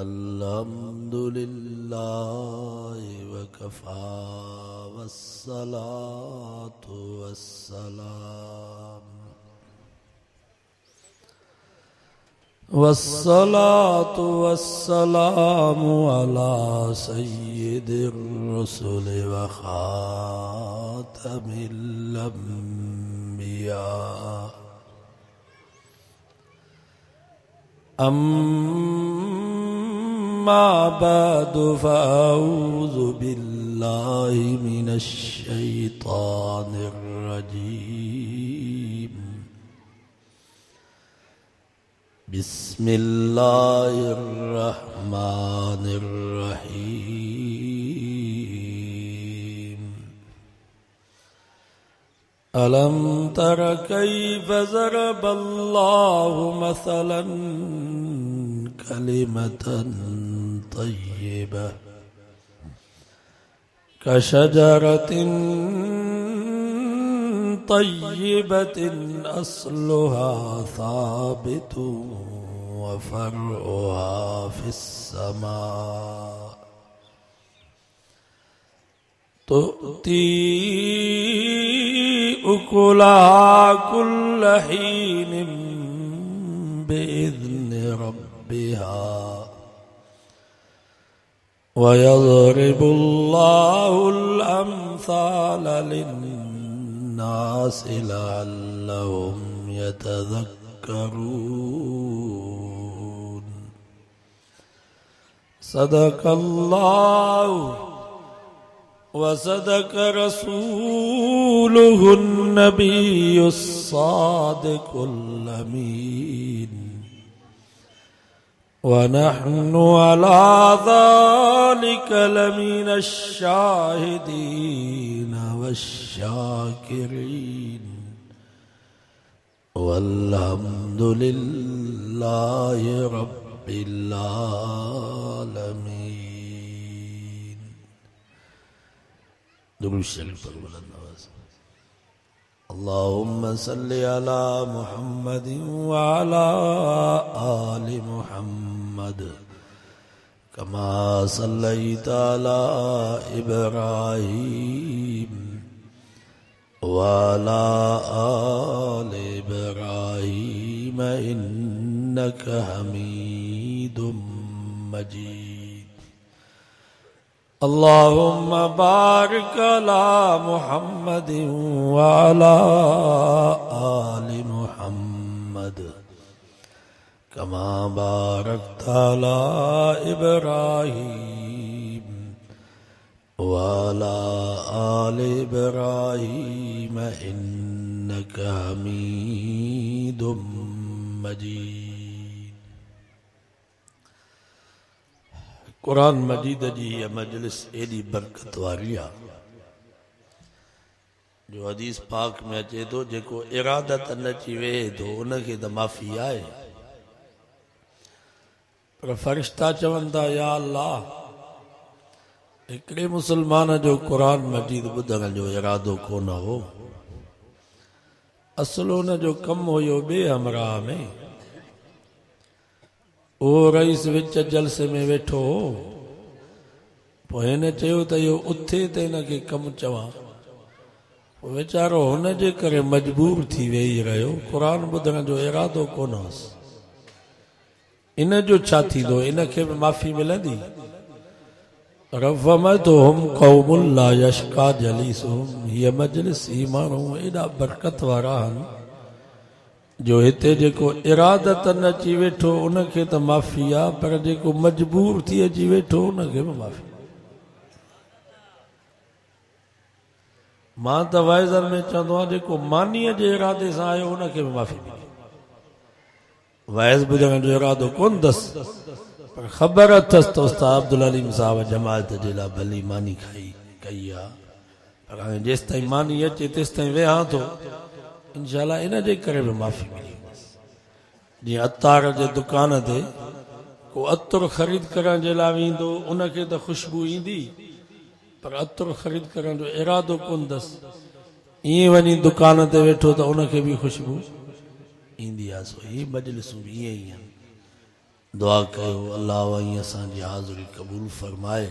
अल्हम्दुलिल्लाह वकफा वस्सलातु वस्सलामु अला सय्यिदिर रुसुल व खातमिल अंबिया अम्मा बअदु फ़अऊज़ु बिल्लाहि मिनश शैतानिर रजीम बिस्मिल्लाहिर रहमानिर रहीम अलम तर कैफ़ ज़रबल्लाहु मसलन कलिमतन तय्यिबह कशजरतिन तय्यिबतिन अस्लुहा साबितुन व फ़र्उहा फ़िस्समा तुअती उकुलहा कुल्ल हीनिन बिइज़्नि रब्बिहा व यज़रिबुल्लाहुल अम्साल लिन्नासि लअल्लहुम यतज़क्करून सदक़ल्लाहु व सदक़ रसूलुहुन नबियुस सादिकुल अमीन व नहनु अला ज़ालिक लमिनश शाहिदीन वश्शाकिरीन वल्हम्दुलिल्लाहि रब्बिल आलमीन। दुरूद शरीफ पर बुलंद आवाज़ अल्लाहुम्मा सल्लि अला मुहम्मदिन व अला आलि मुहम्मद कमा सल्लैता अला इब्राहीम व अला आलि इब्राहीम इन्नका हमीदुम मजीद। अल्लाहुम्मा बारिक अला मुहम्मदिन व अला आलि मुहम्मद कमा बारकता अला इब्राहीम व अला आलि इब्राहीम इन्नका हमीदुम मजीद। कुरान मजीद जी यह मजलिस एडी बरकत वारी आहे जो हदीस पाक में अचे थो जेको इरादत न अची वेहे थो उनखे त माफ़ी आहे, पर फ़रिश्ता चवनि था या अल्लाह हिकिड़े मुसलमान जो कुरान मजीद ॿुधण जो इरादो कोन हो, असुल हुन जो कमु हुयो ॿिए हमराह में, उहो रईस विच जलसे में वेठो हो, पोइ हिन चयो त इहो उथे त हिनखे कमु चवां, पोइ वीचारो हुन जे करे मजबूर थी वेही रहियो, क़ुरान ॿुधण जो इरादो कोन हुअसि। इन जो छा थींदो, इनखे बि माफ़ी मिलंदी? रफ़मतहुम क़ौमुन ला यश्क़ा जलीसुहुम, हीअ मजलिस ही माण्हू एॾा बरकत वारा आहिनि जो हिते जेको इरादत न अची वेठो उनखे त माफ़ी आहे, पर जेको मजबूर थी अची वेठो उनखे बि माफ़ी। मां त वाइज़नि में चवंदो आहियां जेको मानीअ जे इरादे सां आयो उनखे बि माफ़ी मिली। वाइज़ ॿुधण जो इरादो कोन अथसि, पर ख़बर अथसि त उस्ताद अब्दुल अलीम साहब जमायत जे लाइ भली मानी कई आहे, पर हाणे जेसि ताईं मानी अचे तेसि ताईं वेहां थो, इंशाअल्लाह इन जे करे बि माफ़ी मिली। जीअं अतार जे दुकान ते को अतुर ख़रीद करण जे लाइ वेंदो उनखे त ख़ुशबू ईंदी, पर अतुर ख़रीद करण जो इरादो कोन अथसि, ईअं वञी दुकान ते वेठो त उनखे बि ख़ुशबू ईंदी आहे। सो ही मजलिसूं बि ईअं ई आहिनि, दुआ कयो अल्लाह वही असांजी हाज़िरी क़बूल फरमाए।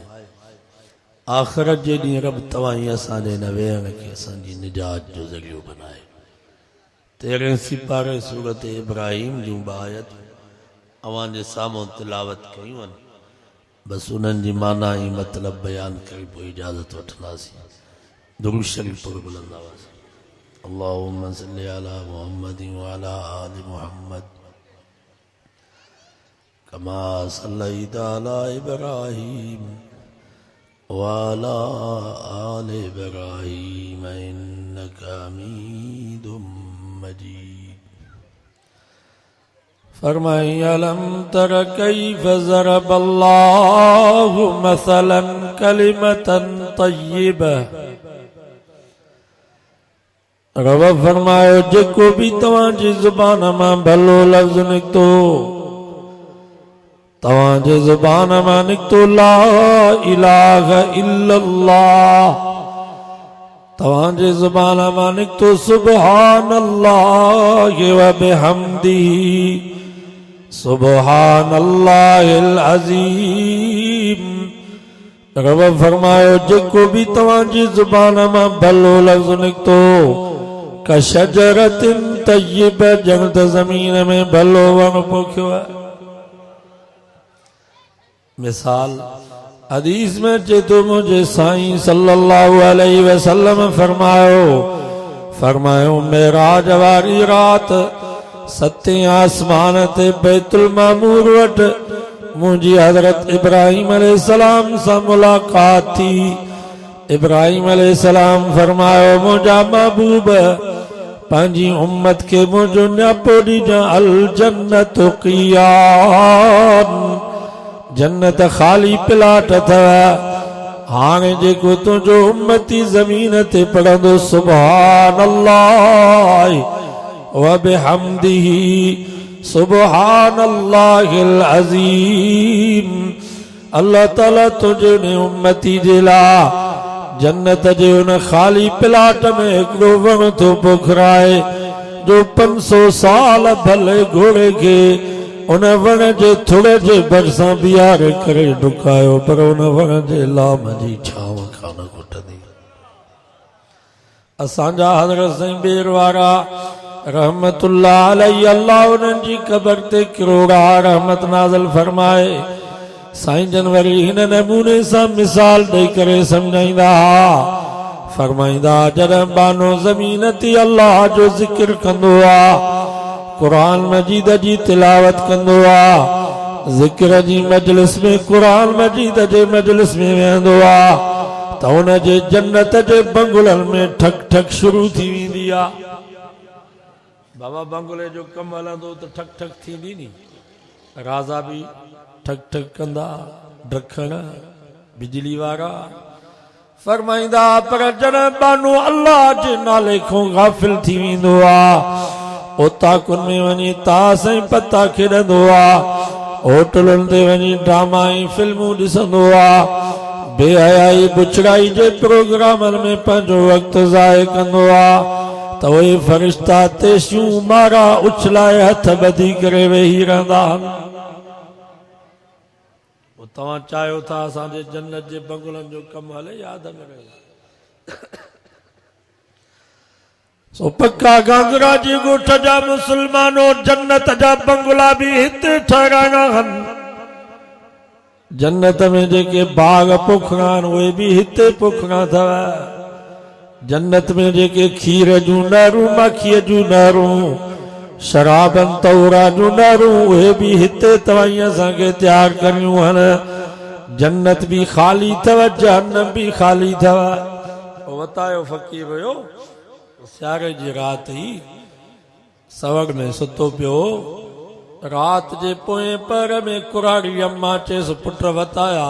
आख़िरत जे ॾींहुं रब तव्हां असांजे हिन वेहण खे असांजी निजात जो ज़रियो बनाए। 13 सिपारे सूरत इब्राहिम जूं आयत अवां जे साम्हूं तिलावत कयूं आहिनि। बस उन्हनि जी माना ही मतलब बयान करे पोइ इजाज़त वठंदासीं। दुरूद शरीफ पढ़ो बुलंद आवाज़। अल्लाहुम्मा सल्लि अला मुहम्मद व अला आलि मुहम्मद कमा सल्लैता अला इब्राहीम व अला आलि इब्राहीम इन्नका हमीदुम मजीद। फरमाए अलम तर कैफ ज़रबल्लाहु मसलन कलिमतन तय्यिबह। रब फरमायो जेको भी तव्हांजी ज़ुबान मां भलो लफ्ज़ निकतो, तव्हांजे ज़ुबान मां निकतो ला इलाहा इल्लल्लाह, तव्हांजे ज़ुबान मां निकतो सुब्हानल्लाहि व बिहम्दिही सुब्हानल्लाहिल अज़ीम। रब फरमायो जेको भी तव्हांजी ज़ुबान मां भलो लफ्ज़ निकतो कशजरतिन तय्यिब, ॼण त ज़मीन में भलो वण पोखियो आहे। मिसाल हदीस में चेतो मुझे साईं सल्लल्लाहु अलैहि वसल्लम फरमायो मेराज वारी रात सतें आसमान ते बैतुल मामूर वट मुझी हजरत इब्राहिम अलैहिस्सलाम सां मुलाकात थी। इब्राहिम अलैहिस्सलाम फरमायो मुझा महबूब पंहिंजी उम्मत के मुझो न्यापो ॾिजां अल जन्नत क़ियान, जन्नत खाली प्लाट अथव। हाणे जेको तुंहिंजो उम्मती ज़मीन ते पढ़ंदो सुब्हानल्लाह व बिहम्दिही सुब्हानल्लाहिल अज़ीम, अल्लाह ताला तुझे उम्मती जे लाइ जन्नत जे उन खाली प्लाट में हिकिड़ो वण थो पोखराए जो 500 साल भले घोड़े खे उन वण जे थुड़ जे भरिसां बीहारे करे डुकायो, पर उन वण जे लाम जी छांव कान घुटंदी। असांजा हज़रत साईं बेर वारा रहमतुल्लाह अलैहि, अल्लाह उन्हनि जी क़बर ते किरोड़ा रहमत नाज़िल फरमाए। साईं जनवरी हिन नमूने सां मिसाल ॾेई करे सम्झाईंदा फरमाईंदा जॾहिं बानो ज़मीन ते अल्लाह जो ज़िक्र कंदो आहे, कुरान मजीद जी तिलावत कंदो आहे, ज़िक्र जी मजलिस में कुरान मजीद जे मजलिस में वेहंदो आहे त हुन जे जन्नत जे बंगुलनि में ठक ठक शुरू थी वेंदी आहे। बाबा बंगुले जो कमु हलंदो त ठक ठक थींदी नी, राज़ा बि ठक ठक कंदा, ढकण बिजली वारा फरमाईंदा। पर जॾहिं बानो अल्लाह जे नाले खां गाफ़िल थी वेंदो आहे, ओताकुनि में वञी तास ऐं पता खेॾंदो आहे, होटलुनि ते वञी ड्रामा ऐं फिल्मूं ॾिसंदो आहे, बेहयाई बुछड़ाई जे प्रोग्रामनि में पंहिंजो वक़्तु ज़ाय कंदो आहे, त उहे फ़रिश्ता तेसियूं मारा उछलाए हथ ॿधी करे वेही रहंदा आहिनि। तव्हां चाहियो था असांजे जन्नत जे बंगुलनि जो कमु हले, यादि में रहे। सो पक्का गांगरा जी ॻोठ जा मुसलमानो जन्नत जा बंगला भी हिते ठहराइणा आहिनि। जन्नत में जेके बाग पोखणा आहिनि उहे भी हिते पोखणा अथव। जन्नत में जेके खीर जूं नहरूं, माखीअ जूं नहरूं, शराबन तौरा जूं नहरूं, उहे भी हिते तव्हां असांखे तैयार करियूं आहिनि। जन्नत भी खाली अथव, जहन्नम भी खाली अथव। वतायो फ़कीर हुयो सियारे जी रात ही सवग में सुतो पियो। रात जे पोएं पर में कुराड़ी अम्मा चेस पुट वताया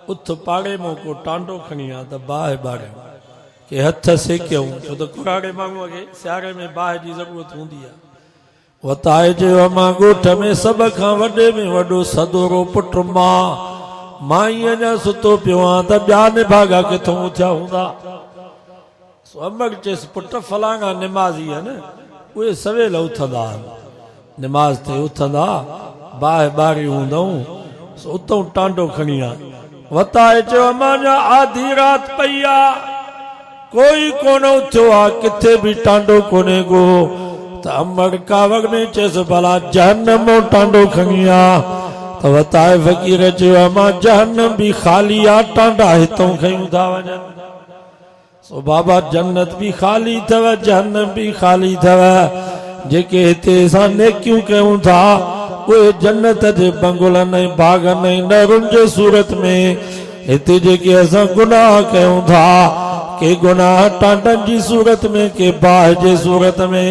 उथ पाड़े मो को टांडो खणी आ त बाहि बारे के हथ सेकियऊं, छो त कुराड़े माण्हूअ खे सियारे में बाहि जी ज़रूरत हूंदी आहे। वताए चयो अम्मा ॻोठ में सभ खां वॾे में वॾो सदोरो पुट मां ई अञा सुतो पियो आहियां त ॿिया निभागा किथां उथिया हूंदा। अमर चेस पुट फलांगा निमाज़ी आहिनि, उहे सवेल उथंदा, निमाज़ ते उथंदा, बाहि बारी हूंदऊं उतों टांडो खणी आ वताए चयो मांजा आधी रात पई आ कोई कोन उथियो आ किथे भी टांडो कोने को त अमर कावड़ ने चयसि भला जहन्नम टांडो खणी आ त वताए फ़कीर चयो मां जहन्नम भी खाली आ टांडा हितों खयूं था वञनि सो बाबा जन्नत भी खाली थव जहन्नम भी खाली थव जेके हिते असां नेकियूं कयूं था उहे जन्नत जे बंगुलनि ऐं बागनि ऐं नहरुनि जे सूरत में हिते जेके असां गुनाह कयूं था के गुनाह टांडनि जी सूरत में के बाहि जे सूरत में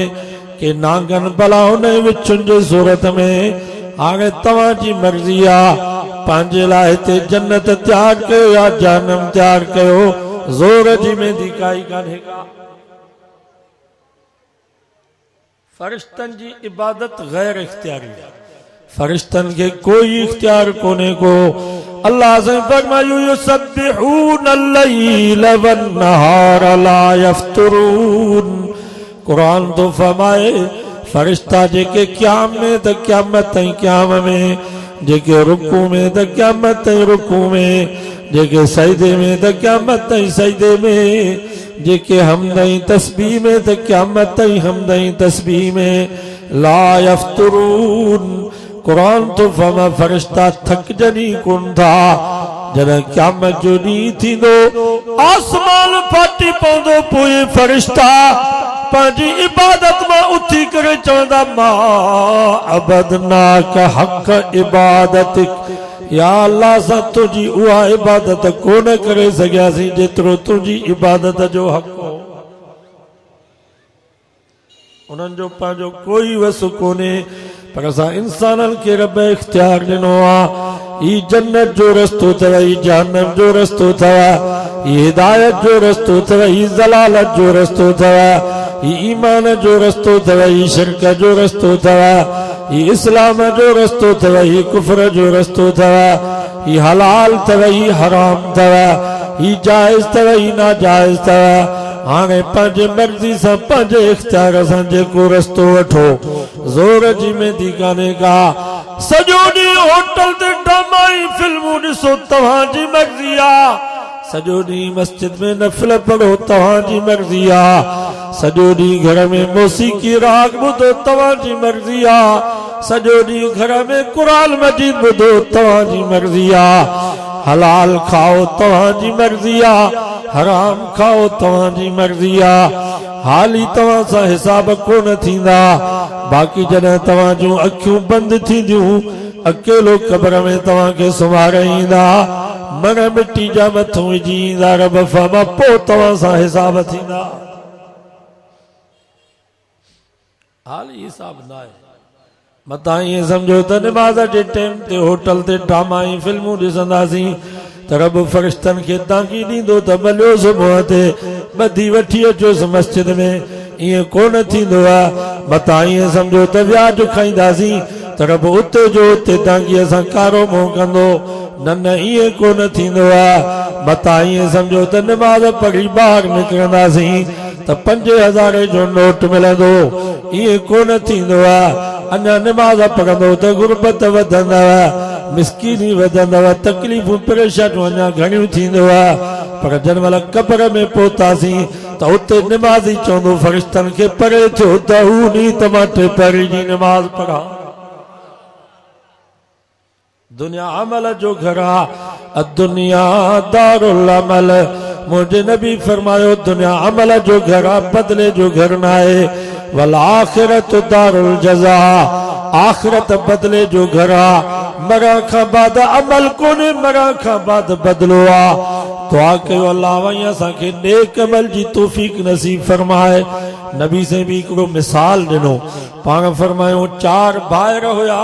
के नांगन बलाउनि ऐं विछुनि जे सूरत में हाणे तव्हांजी मर्ज़ी आ पंहिंजे लाइ हिते जन्नत तयार कयो या जहन्नम तयार कयो ज़ोर जी मेंदी काई कान्हे का फरिश्तनि जी इबादत गैर इख्तियारी आहे फरिश्तनि खे कोई इख्तियार कोने को अल्लाह से फरमायो युसब्बिहून अल-लैल वन-नहार ला यफ्तुरून कुरान तो फरमाए फरिश्ता जेके क़याम में त क़यामत ताईं क़याम में जेके रुकू में त क़यामत ताईं रुकू में जेके सजदे में त क़यामत ताईं सजदे में जेके हमद ऐं तस्बीह में त क़यामत ताईं हमद ऐं तस्बीह में ला यफ्तुरून कुरान तो फरमा फरिश्ता थकजनी कोन था जॾहिं क़यामत जो ॾींहुं थींदो आसमान फाटी पवंदो पोइ फरिश्ता पंहिंजी इबादत मां उथी करे चवंदा मां अबदनाक हक़ इबादतिक या अल्लाह सां तुंहिंजी उहा इबादत कोन करे सघियासीं जेतिरो तुंहिंजी इबादत जो हक़ हो उन्हनि जो पंहिंजो कोई वस कोन्हे पर असां इंसाननि खे रब इख्तियार ॾिनो आहे ही जन्नत जो रस्तो अथव ही जहन्नम जो रस्तो अथव ही हिदायत जो रस्तो अथव ही ज़लालत जो रस्तो अथव ही ईमान जो रस्तो अथव ही शिरक जो रस्तो अथव ही इस्लाम जो रस्तो अथव ही कुफ्र जो रस्तो अथव ही हलाल अथव ही हराम अथव ही जाइज़ अथव ही नाजाइज़ अथव हाणे पंहिंजे मर्ज़ी सां पंहिंजे इख्तियार सां जेको रस्तो वठो ज़ोर जी मेंदी कान्हे का सॼो ॾींहुं होटल ते ड्रामा ऐं फिल्मूं ॾिसो तव्हांजी मर्ज़ी आहे सॼो ॾींहुं मस्जिद में नफ़िल पढ़ो तव्हांजी मर्ज़ी आहे सॼो ॾींहुं घर में मौसीक़ी राग ॿुधो तव्हांजी मर्ज़ी आहे सॼो ॾींहुं घर में क़ुरान मजीद ॿुधो तव्हांजी मर्ज़ी आहे हलाल खाओ तव्हांजी मर्ज़ी आहे हराम खाओ तव्हांजी मर्ज़ी आहे हाली तव्हां सां हिसाब कोन थींदा बाक़ी जॾहिं तव्हां जूं अखियूं बंदि थींदियूं अकेलो क़ब्र में तव्हांखे सुम्हारे ईंदा मन मिट्टी जा मथूं विझी ईंदा रब फरमा पोइ तव्हां सां हिसाब थींदा हाली हिसाब न आहे मतां ईअं सम्झो त निमाज़ जे टाइम ते होटल ते ड्रामा ऐं फिल्मूं ॾिसंदासीं त रब फरिश्तनि खे ताकी ॾींदो त भलियो सुबुह ते ॿधी वठी अचोसि मस्जिद में ईअं कोन थींदो आहे मतां ईअं सम्झो त व्याज खाईंदासीं त रब उते जो उते ताकी असां कारो मुंहुं कंदो न न ईअं कोन थींदो आहे मतां ईअं सम्झो त निमाज़ पढ़ी ॿाहिरि निकिरंदासीं त 5000 जो नोट मिलंदो ईअं कोन थींदो आहे अञा निमाज़ पढ़ंदो त गुरबत वधंदव मिसकीनी वधंदव तकलीफ़ूं परेशानियूं अञा घणियूं थींदो आहे पर जंहिं महिल क़ब्र में पहुतासीं त उते निमाज़ी चवंदो फरिश्तनि खे परे थियो त हू ॾींहुं त मां टे पहिरीं जी निमाज़ पढ़ा दुनिया अमल जो घर आहे दुनिया दारुल अमल मुंहिंजे नबी फरमायो दुनिया अमल जो घर आहे बदले जो घर न आहे वल आखिरत दारुल जज़ा आखिरत बदले जो घर आहे मरण खां बाद अमल कोन्हे मरण खां बाद बदलो आहे दुआ कयो अल्लाह वई असांखे नेक अमल जी तौफीक नसीब फरमाए नबी से भी हिकिड़ो मिसाल ॾिनो पाण फरमायो 4 भाइर हुया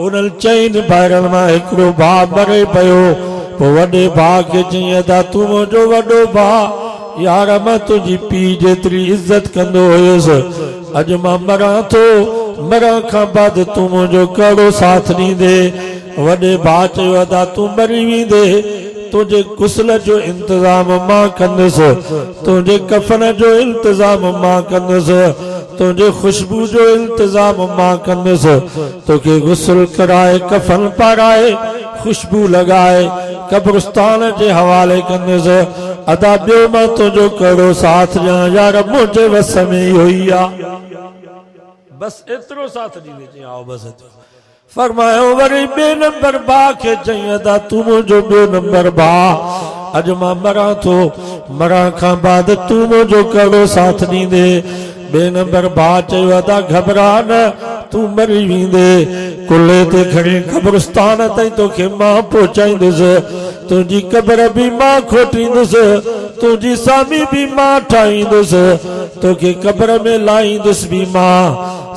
उन्हनि 4 भाइरनि मां हिकिड़ो भाउ मरे पियो पोइ वॾे भाउ खे चई अदा तूं मुंहिंजो वॾो भाउ यार मां तुंहिंजी पीउ जेतिरी इज़त कंदो हुयुसि अॼु मां मरां थो मरण खां बाद तूं मुंहिंजो कहिड़ो साथ ॾींदे वॾे भाउ चयो अदा तूं मरी वेंदे तुंहिंजे गुस्ल जो इंतज़ाम मां कंदुसि तुंहिंजे कफन जो इंतज़ाम मां कंदुसि तुझे खुशबू जो इंतजाम मां कंदुसि तोखे गुस्ल कराए कफन पाराए खुशबू लगाए कब्रिस्तान जे हवाले कंदुसि अदा ॿियो मां तुझो कहिड़ो साथ ॾियां यार मुंहिंजे वस में इहो ई आहे बस एतिरो साथ ॾींदे चई आओ बस फरमायो वरी ॿिए नंबर भाउ खे चई अदा तूं मुंहिंजो ॿियो नंबर भाउ अॼु मां मरां थो मरण खां बाद तूं मुंहिंजो कहिड़ो साथ ॾींदे ॿिए नंबर भाउ चयो अदा घबरा न तूं मरी वेंदे कुल्हे ते खणी क़ब्रिस्तान ताईं तोखे मां पहुचाईंदुसि तुंहिंजी क़बर बि मां खोटींदुसि तुंहिंजी सामी बि मां ठाहींदुसि तोखे क़बर में लाहींदुसि बि मां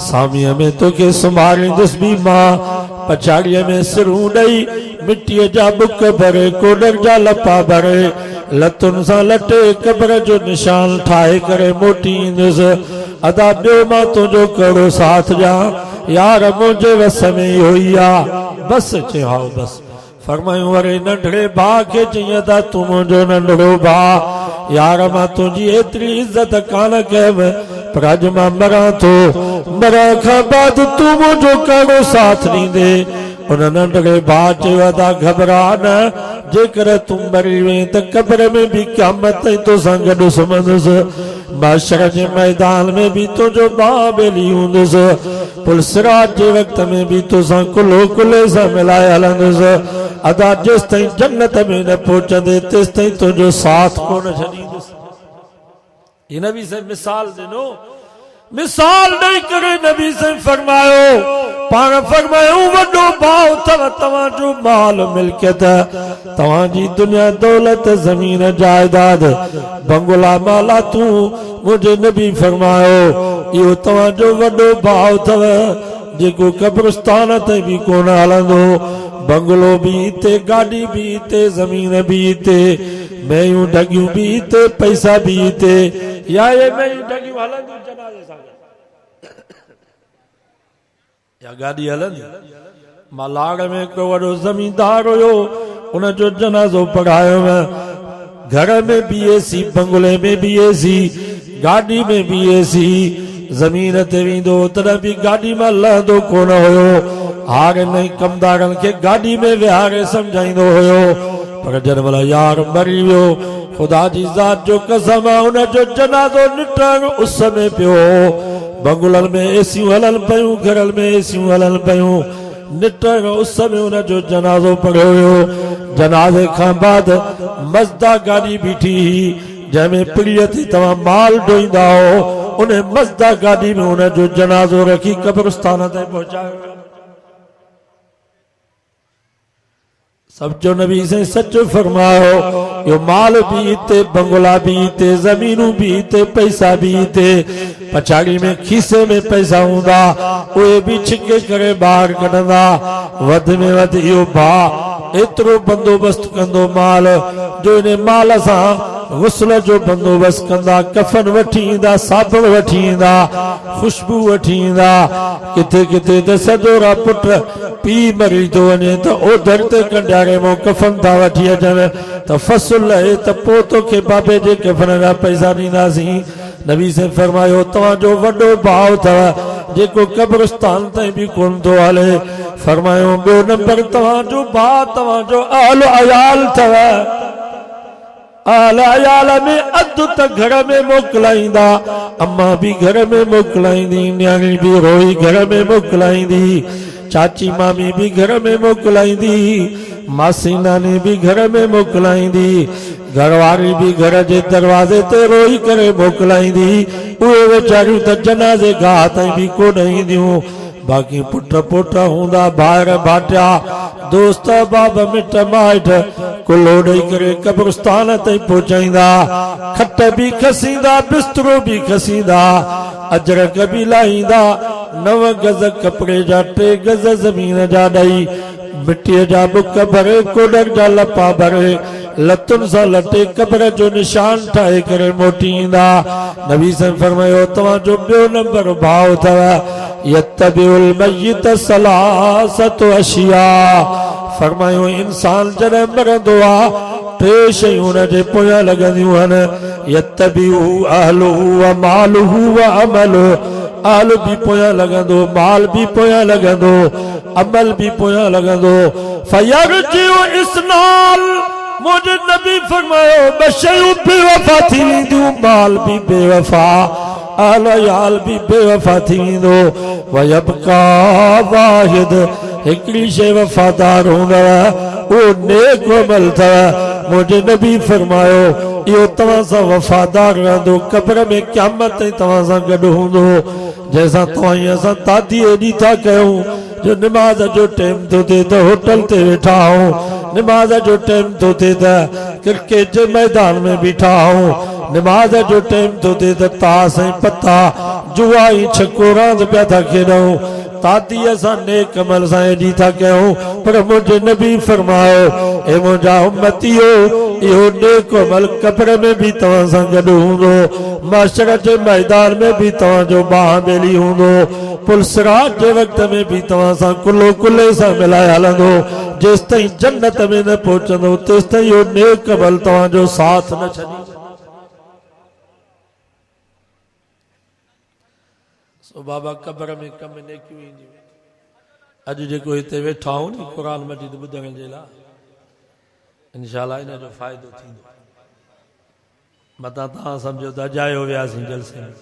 सामीअ में तोखे सुम्हारींदुसि बि मां पछाड़ीअ में सिरूं ॾेई मिटीअ जा बुक भरे कोडर जा लपा भरे लतुनि सां लटे क़बर जो निशान ठाहे करे मोटी ईंदुसि अदा ॿियो मां तुंहिंजो कहिड़ो साथ ॾियां यार मुंहिंजे वस में इहो ई आहे बस चयो बस फरमायूं वरी नंढड़े भाउ खे चई अदा तूं मुंहिंजो नंढड़ो भाउ यार मां तुंहिंजी एतिरी इज़त कान कयमि पर अॼु मां मरां थो मरण खां बाद तूं मुंहिंजो कहिड़ो साथ ॾींदे उन नंढड़े भाउ चयो अदा घबरा न जेकर तूं मरी वहीं त क़बर में बि क़यामत ताईं तोसां गॾु सुम्हंदुसि महशर जे मैदान में भी तुझो बां बेली हूंदुसि पुलसिरात जे वक्त में भी तोसां कुल्हो कुल्हे सां मिलाए हलंदुसि अदा जेसि ताईं जन्नत में न पहुचंदे तेसि ताईं तुंहिंजो साथ कोन छॾींदुसि हिन नबी से मिसाल ॾिनो मिसाल ॾेई करे नबी से फरमायो पाण फरमायो वॾो भाउ अथव तव्हांजो माल मिल्कियत तव्हांजी दुनिया दौलत ज़मीन जायदाद बंगला माला तूं मुंहिंजे नबी फरमायो इहो तव्हांजो वॾो भाउ अथव जेको कब्रिस्तान ते बि कोन हलंदो बंगलो भी हिते गाड़ी भी हिते ज़मीन भी हिते मेयूं ढगियूं भी हिते पैसा भी हिते या ये मेयूं ढगियूं हलंदियूं जनाज़े सां या गाड़ी हलंदी मालाड़ में को वॾो ज़मींदार हुयो उन जो जनाज़ो पढ़ायो घर में भी एसी बंगले में भी एसी गाड़ी में भी एसी ज़मीन ते वेंदो तॾहिं बि गाड़ी में लहंदो कोन हुयो हार नई कमदारनि खे गाड़ी में विहारे सम्झाईंदो हुयो पर जॾहिं महिल यार मरी वियो खुदा जी ज़ात जो कसम आहे उन जो जनाज़ो निटण उस में पियो बंगलनि में एसियूं हलनि पियूं घरनि में एसियूं हलनि पियूं निटण उस में उन जो जनाज़ो पढ़ियो हुयो जनाज़े खां बाद मज़दा गाड़ी बीठी हुई जंहिंमें पीढ़ीअ ते तव्हां माल ढोईंदा हो उन मज़दा गाड़ी में उन जो जनाज़ो रखी कब्रिस्तान ते पहुचायो सब जो नबी से सच फरमायो यो माल भी हिते बंगला भी हिते ज़मीनूं भी हिते पैसा भी हिते पछाड़ी में खीसे में पैसा हूंदा उहे भी छिके करे ॿाहिरि कढंदा वध में वध इहो भाउ एतिरो बंदोबस्त कंदो माल जो इन माल सां गुस्ल जो बंदोबस्त कंदा कफन वठी ईंदा साबुण वठी ईंदा खुशबू वठी ईंदा किथे किथे त सजोरा पुट पीउ मरी थो वञे त ओधर ते कंडारे मो कफन था वठी अचनि त फसुल आहे त पोइ तोखे बाबे जे कफन जा पैसा ॾींदासीं नबी से फरमायो तव्हांजो वॾो भाउ अथव जेको कब्रिस्तान ताईं बि कोन थो हले फरमायो ॿियो नंबर तव्हांजो भाउ तव्हांजो अहल अयाल अथव आला याला में अधु त घर में मोकिलाईंदा अम्मा भी घर में मोकिलाईंदी न्याणी भी रोई घर में मोकिलाईंदी चाची मामी भी घर में मोकिलाईंदी मासी नानी भी घर में मोकिलाईंदी घरवारी भी घर जे दरवाजे ते रोई करे मोकिलाईंदी उहे वीचारियूं त जनाज़े गाह ताईं भी कोन ईंदियूं बाक़ी पुट पुट हूंदा भाइर भाटिया दोस्त बाब मिट माइट कुल्हो ॾेई करे कब्रिस्तान ताईं पहुचाईंदा खट भी खसींदा बिस्तरो भी खसींदा अजरक भी लाहींदा 9 गज कपड़े जा 3 गज ज़मीन जा ॾेई मिट्टीअ जा बुक भरे कोडर जा लपा भरे लतुनि सां लटे कब्र जो निशान ठाहे करे मोटी ईंदा नबी से फरमायो तव्हांजो ॿियो नंबर भाउ अथव यत्तबिउल मय्यित सलासत अशिया फरमायो इंसान जॾहिं मरंदो आहे 3 शयूं हुन जे पोयां लॻंदियूं आहिनि यत्तबिउ अहलुहु व मालुहु व अमलुहु आल भी पोया लगंदो, माल भी पोया लगंदो, अमल भी पोया लगंदो। फयरजिउ इसनाल, मुझे नबी फरमायो बशयू बेवफा थी वेंदियूं, माल भी बेवफा, आल याल भी बेवफा थी वेंदो। वयबका वाहिद, हिकड़ी शे वफादार हूंदव, वो नेक अमल अथव। मुझे नबी फरमायो इहो तव्हां सां वफादार रहंदो, क़ब्र में क़यामत ताईं तव्हां सां गॾु हूंदो। जैसा तव्हां असां तादी एॾी था कयूं जो निमाज़ जो टाइम थो थिए त होटल ते वेठा आहियूं, निमाज़ जो टाइम थो थिए त क्रिकेट जे मैदान में बीठा आहियूं, निमाज़ जो टाइम थो थिए त ताश ऐं पत्ता जुआ ऐं छको रांदि पिया था खेॾूं। तादी असां नेक अमल सां एॾी था कयूं, पर मुंहिंजे नबी फरमायो ए मुंहिंजा उम्मतियो, इहो नेक अमल क़ब्र में भी तव्हां सां गॾु हूंदो, माशर जे मैदान में भी तव्हांजो बाह ॿेली हूंदो, पुलसरात जे वक़्त में भी तव्हां सां कुल्लो कुल्ले सां मिलाए हलंदो। जेसि ताईं जन्नत में न पहुचंदो तेसि ताईं इहो नेक अमल तव्हांजो साथ न छॾींदो। सो बाबा क़ब्र में कम नेकियूं ईंदियूं। अॼु जेको हिते वेठा आहियूं नी क़ुरान मजीद ॿुधण जे लाइ, इंशाअल्लाह इन जो फ़ाइदो थींदो। मतां तव्हां सम्झो त अॼु आयो वियासीं जलसे में,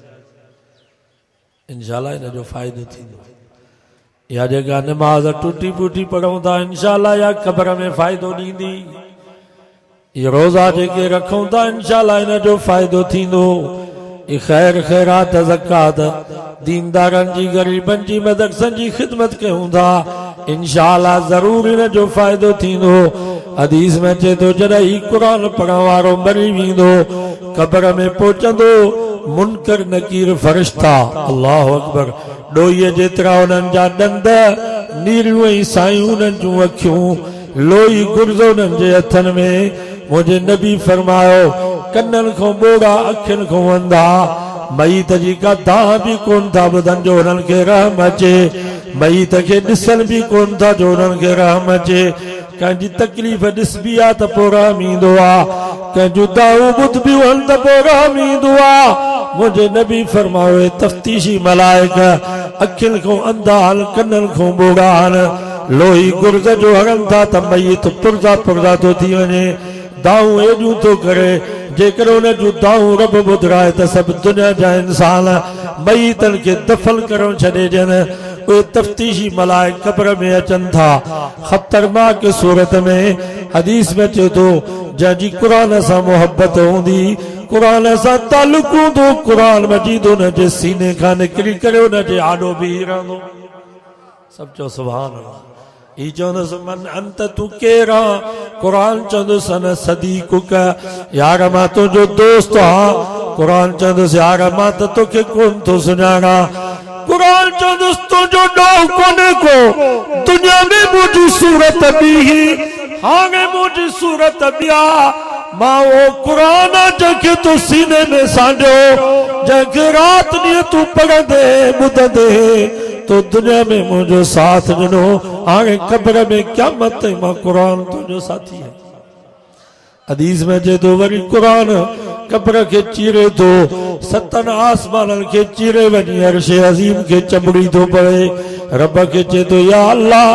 इंशाअल्लाह इन जो फ़ाइदो थींदो। या जेका निमाज़ टूटी फूटी पढ़ूं था, इंशाअल्लाह या क़ब्र में फ़ाइदो ॾींदी। ये रोज़ा जेके रखूं था, इंशाअल्लाह इन जो फ़ाइदो थींदो। ये खैर खैरात ज़कात दीनदारनि जी ग़रीबनि जी मदरसनि जी ख़िदमत कयूं था, इंशाअल्लाह ज़रूर इन जो फ़ाइदो थींदो। हदीस में अचे थो जॾहिं ही क़ुरान पढ़ण वारो मरी वेंदो, क़ब्र में पहुचंदो, मुनकर नकीर फरिश्ता, अल्लाहु अकबर, ॾोहीअ जेतिरा उन्हनि जा ॾंद, नीरियूं ऐं सायूं उन्हनि जूं अखियूं, लोही गुर्ज़ उन्हनि जे हथनि में। मुंहिंजे नबी फरमायो कननि खां ॿोड़ा, अखियुनि खां अंधा, मईत जी का दाह भी कोन था ॿुधनि जो उन्हनि खे रहम अचे, मईत खे ॾिसनि भी कोन था जो उन्हनि खे रहम अचे। कंहिंजी तकलीफ़ ॾिसबी आहे त पोइ रहम ईंदो आहे, कंहिंजूं दाहूं ॿुधबियूं आहिनि त पोइ रहम ईंदो आहे। मुंहिंजे नबी फरमायो तफ्तीशी मलाइक अखियुनि खां अंधा आहिनि, कननि खां ॿोड़ा आहिनि, लोही गुर्ज़ जो हणनि था त मईत पुरज़ा पुरज़ा थो थी वञे, दाहूं एॾियूं थो करे। जेकर उन जूं दाहूं रब ॿुधराए त सभु दुनिया जा इंसान मईतनि खे दफ़न करणु छॾे ॾियनि। उहे तफ्तीशी मलाइक क़ब्र में अचनि था, ख़तरनाक सूरत में। हदीस में अचे थो जंहिंजी क़ुरान सां मोहबत हूंदी, क़ुरान सां तालुक हूंदो, क़ुरान मजीद उन जे सीने खां निकिरी करे उन जे आॾो बीही रहंदो। सभु चओ सुभान अल्लाह। ही चवंदुसि मन अंत तूं केरु आहीं? क़ुरान चवंदुसि अन सदीकुक, यार मां तुंहिंजो दोस्त आहियां। क़ुरान चवंदुसि यार मां त तोखे कोन थो सुञाणा। क़ुरान चवंदुसि तुंहिंजो ॾोह कोन्हे को, दुनिया में मुंहिंजी सूरत ॿी, हाणे मुंहिंजी सूरत ॿिया। मां उहो क़ुरान जंहिंखे तूं सीने में सांढियो, जंहिंखे राति ॾींहुं तूं पढ़ंदे ॿुधंदे तो दुनिया में मुझे साथ ॾिनो, हाणे क़ब्र में क़यामत ताईं मां क़ुरान तुंहिंजो साथी है। हदीस में अचे थो वरी क़ुरान क़ब्र के चीरे थो, सतन आसमाननि के चीरे वञी अर्शे अज़ीम के चंबड़ी थो पवे। रब के चए थो या अल्लाह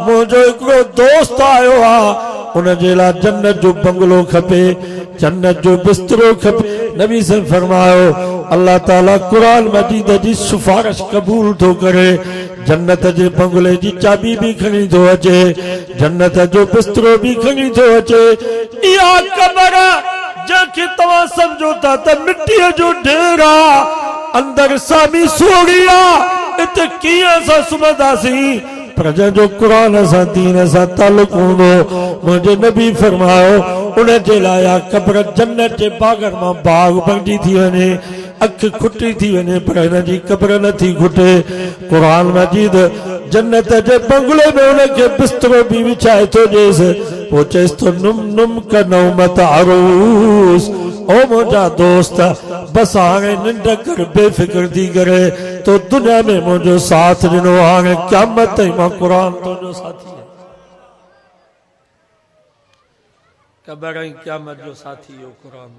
मुंहिंजो हिकिड़ो दोस्त आयो आहे, उन जे लाइ जन्नत जो बंगलो खपे, जन्नत जो बिस्तरो खपे। नबी से फरमायो अल्लाह ताला कुरान मजीद जी सिफारिश कबूल थो करे, जन्नत जे बंगले जी चाबी भी खणी थो अचे, जन्नत जो बिस्तरो भी खणी थो अचे। इहा क़ब्र जंहिंखे तव्हां सम्झो था त मिटीअ जो ढेर आहे, अंदर सामी सोड़ी आहे, इते कीअं असां सुम्हंदासीं? पर जंहिंजो क़ुरान सां दीन सां तालुक हूंदो, मुंहिंजे नबी फरमायो उन जे लाइ क़ब्र जन्नत जे बागनि मां बाग बणिजी थी वञे, अख खुटी थी वञे, पर हिन जी क़ब्र नथी खुटे। क़ुरान मजीद जन्नत जे बंगले में उनखे बिस्तरो भी विछाए थो ॾेसि, पोइ चएसि थो नुम नुम का नौमत अरूस, ओ मुंहिंजा दोस्त बस हाणे निंड कर बेफिक्र थी करे, तो दुनिया में मुंहिंजो साथ ॾिनो, हाणे क़यामत ताईं मां क़ुरान तुंहिंजो साथी है। क़ब्र ऐं क़यामत जो साथी इहो क़ुरान।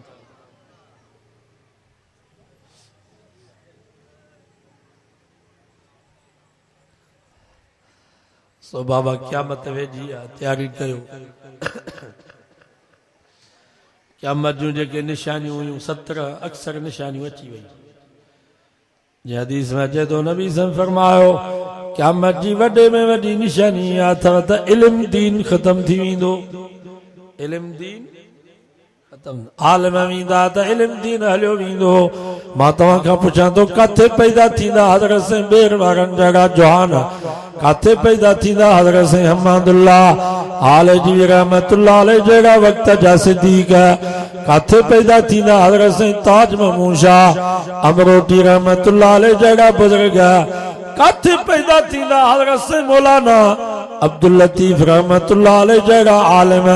सो बाबा क़यामत वेझी आहे, तैयारी कयो। क़यामत जूं जेके निशानियूं हुयूं 17 अक्सर निशानियूं अची वई। जे हदीस में अचे तो नबी सन फरमायो क़यामत जी वॾे में वॾी निशानी अथव त इल्म दीन ख़त्म थी वेंदो। इल्म दीन ख़त्म, आलिम वेंदा त इल्म दीन हलियो वेंदो। मां तव्हां खां पुछां थो किथे पैदा थींदा हज़रत से बेर वारनि जहिड़ा जवान, किथे पैदा थींदा हज़रत से हम्मदुल्लाह आले जी रहमतुल्लाह अलैह जहिड़ा वक़्त जा सिद्दीक़, किथे पैदा थींदा हज़रत से ताज महमूद शाह अमरोटी रहमतुल्लाह अलैह जहिड़ा बुजुर्ग, किथे पैदा थींदा हज़रत से मौलाना अब्दुल लतीफ रहमतुल्लाह अलैह जहिड़ा आलिम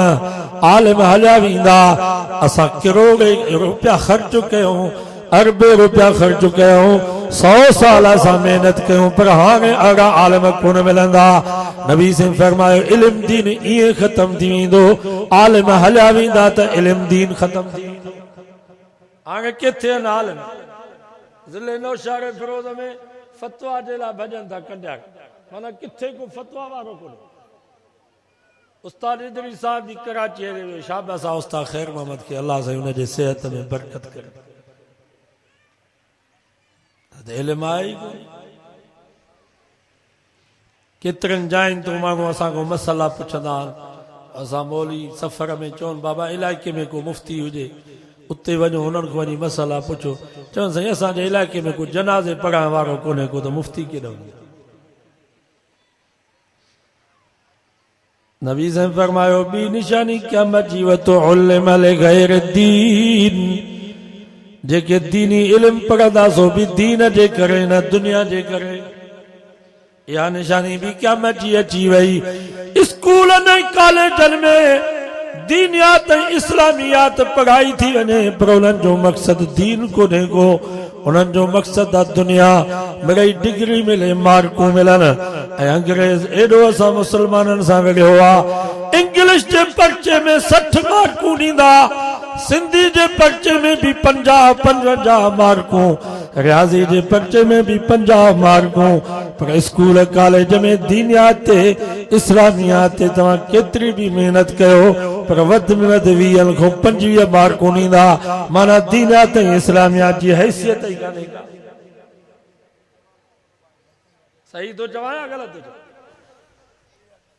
आलिम हलिया वेंदा। असां करोड़ रुपया ख़र्च कयूं, अरबे रुपया ख़र्च कयूं, 100 साल असां मेहनत कयूं, पर हाणे अहिड़ा आलिम कोन मिलंदा। नबी से फरमायो इल्म दीन ईअं ख़त्म थी वेंदो, आलिम हलिया वेंदा त इल्म दीन ख़त्म थी वेंदो। हाणे किथे आहिनि आलिम? ज़िले नौशहर फिरोज़ में फतवा जे लाइ भॼन था कढिया, माना किथे को फतवा वारो कोन्हे। उस्ताद इदरीस साहब जी कराची में शाबाश आहे उस्ताद ख़ैर मोहम्मद के अल्लाह से उनजे सेहत में बरकत करे। इल्म आहे ई कोन। केतिरनि जाइनि तो माण्हू असांखो मसला पुछंदा आहिनि, असां मौली सफ़र में चवनि बाबा इलाइक़े में को मुफ़्ती हुजे उते वञो, उन्हनि खां वञी मसला पुछो। चवनि साईं असांजे इलाइक़े में को जनाज़े पढ़ाइण वारो कोन्हे को, त मुफ़्ती केॾो। नबी साईं फरमायो ॿी निशानी क़यामत जी वतुअल्लिम लिग़ैर दीन, जेके दीनी इल्म पढ़ंदा सो भी दीन जे करे न दुनिया जे करे। या निशानी भी क़यामत जी अची वई। स्कूलनि कॉलेजनि में दीनियात इस्लामियात पढ़ाई थी वञे, पर उन्हनि जो मक़सद दीन कोन्हे को। उन्हनि जो मक़सद आहे दुनिया, मिड़ई डिग्री मिले, मार्कूं मिलनि। ऐं अंग्रेज़ एॾो असां मुस्लमाननि सां विढ़ियो आहे, इंग्लिश जे पर्चे में 60 मार्कूं ॾींदा, सिंधी जे पर्चे में भी 50-55 मार्कूं, रियाज़ी जे पर्चे में भी 50 मार्कूं। पर स्कूल कॉलेज में दीनियात इस्लामियात तव्हां केतिरी भी मेहनत कयो, पर वध में वध 20 खां 25 मार्कूं ॾींदा, माना दीनियात इस्लामियात जी हैसियत ई कान्हे का। सही तो चवां या ग़लति तो चवां?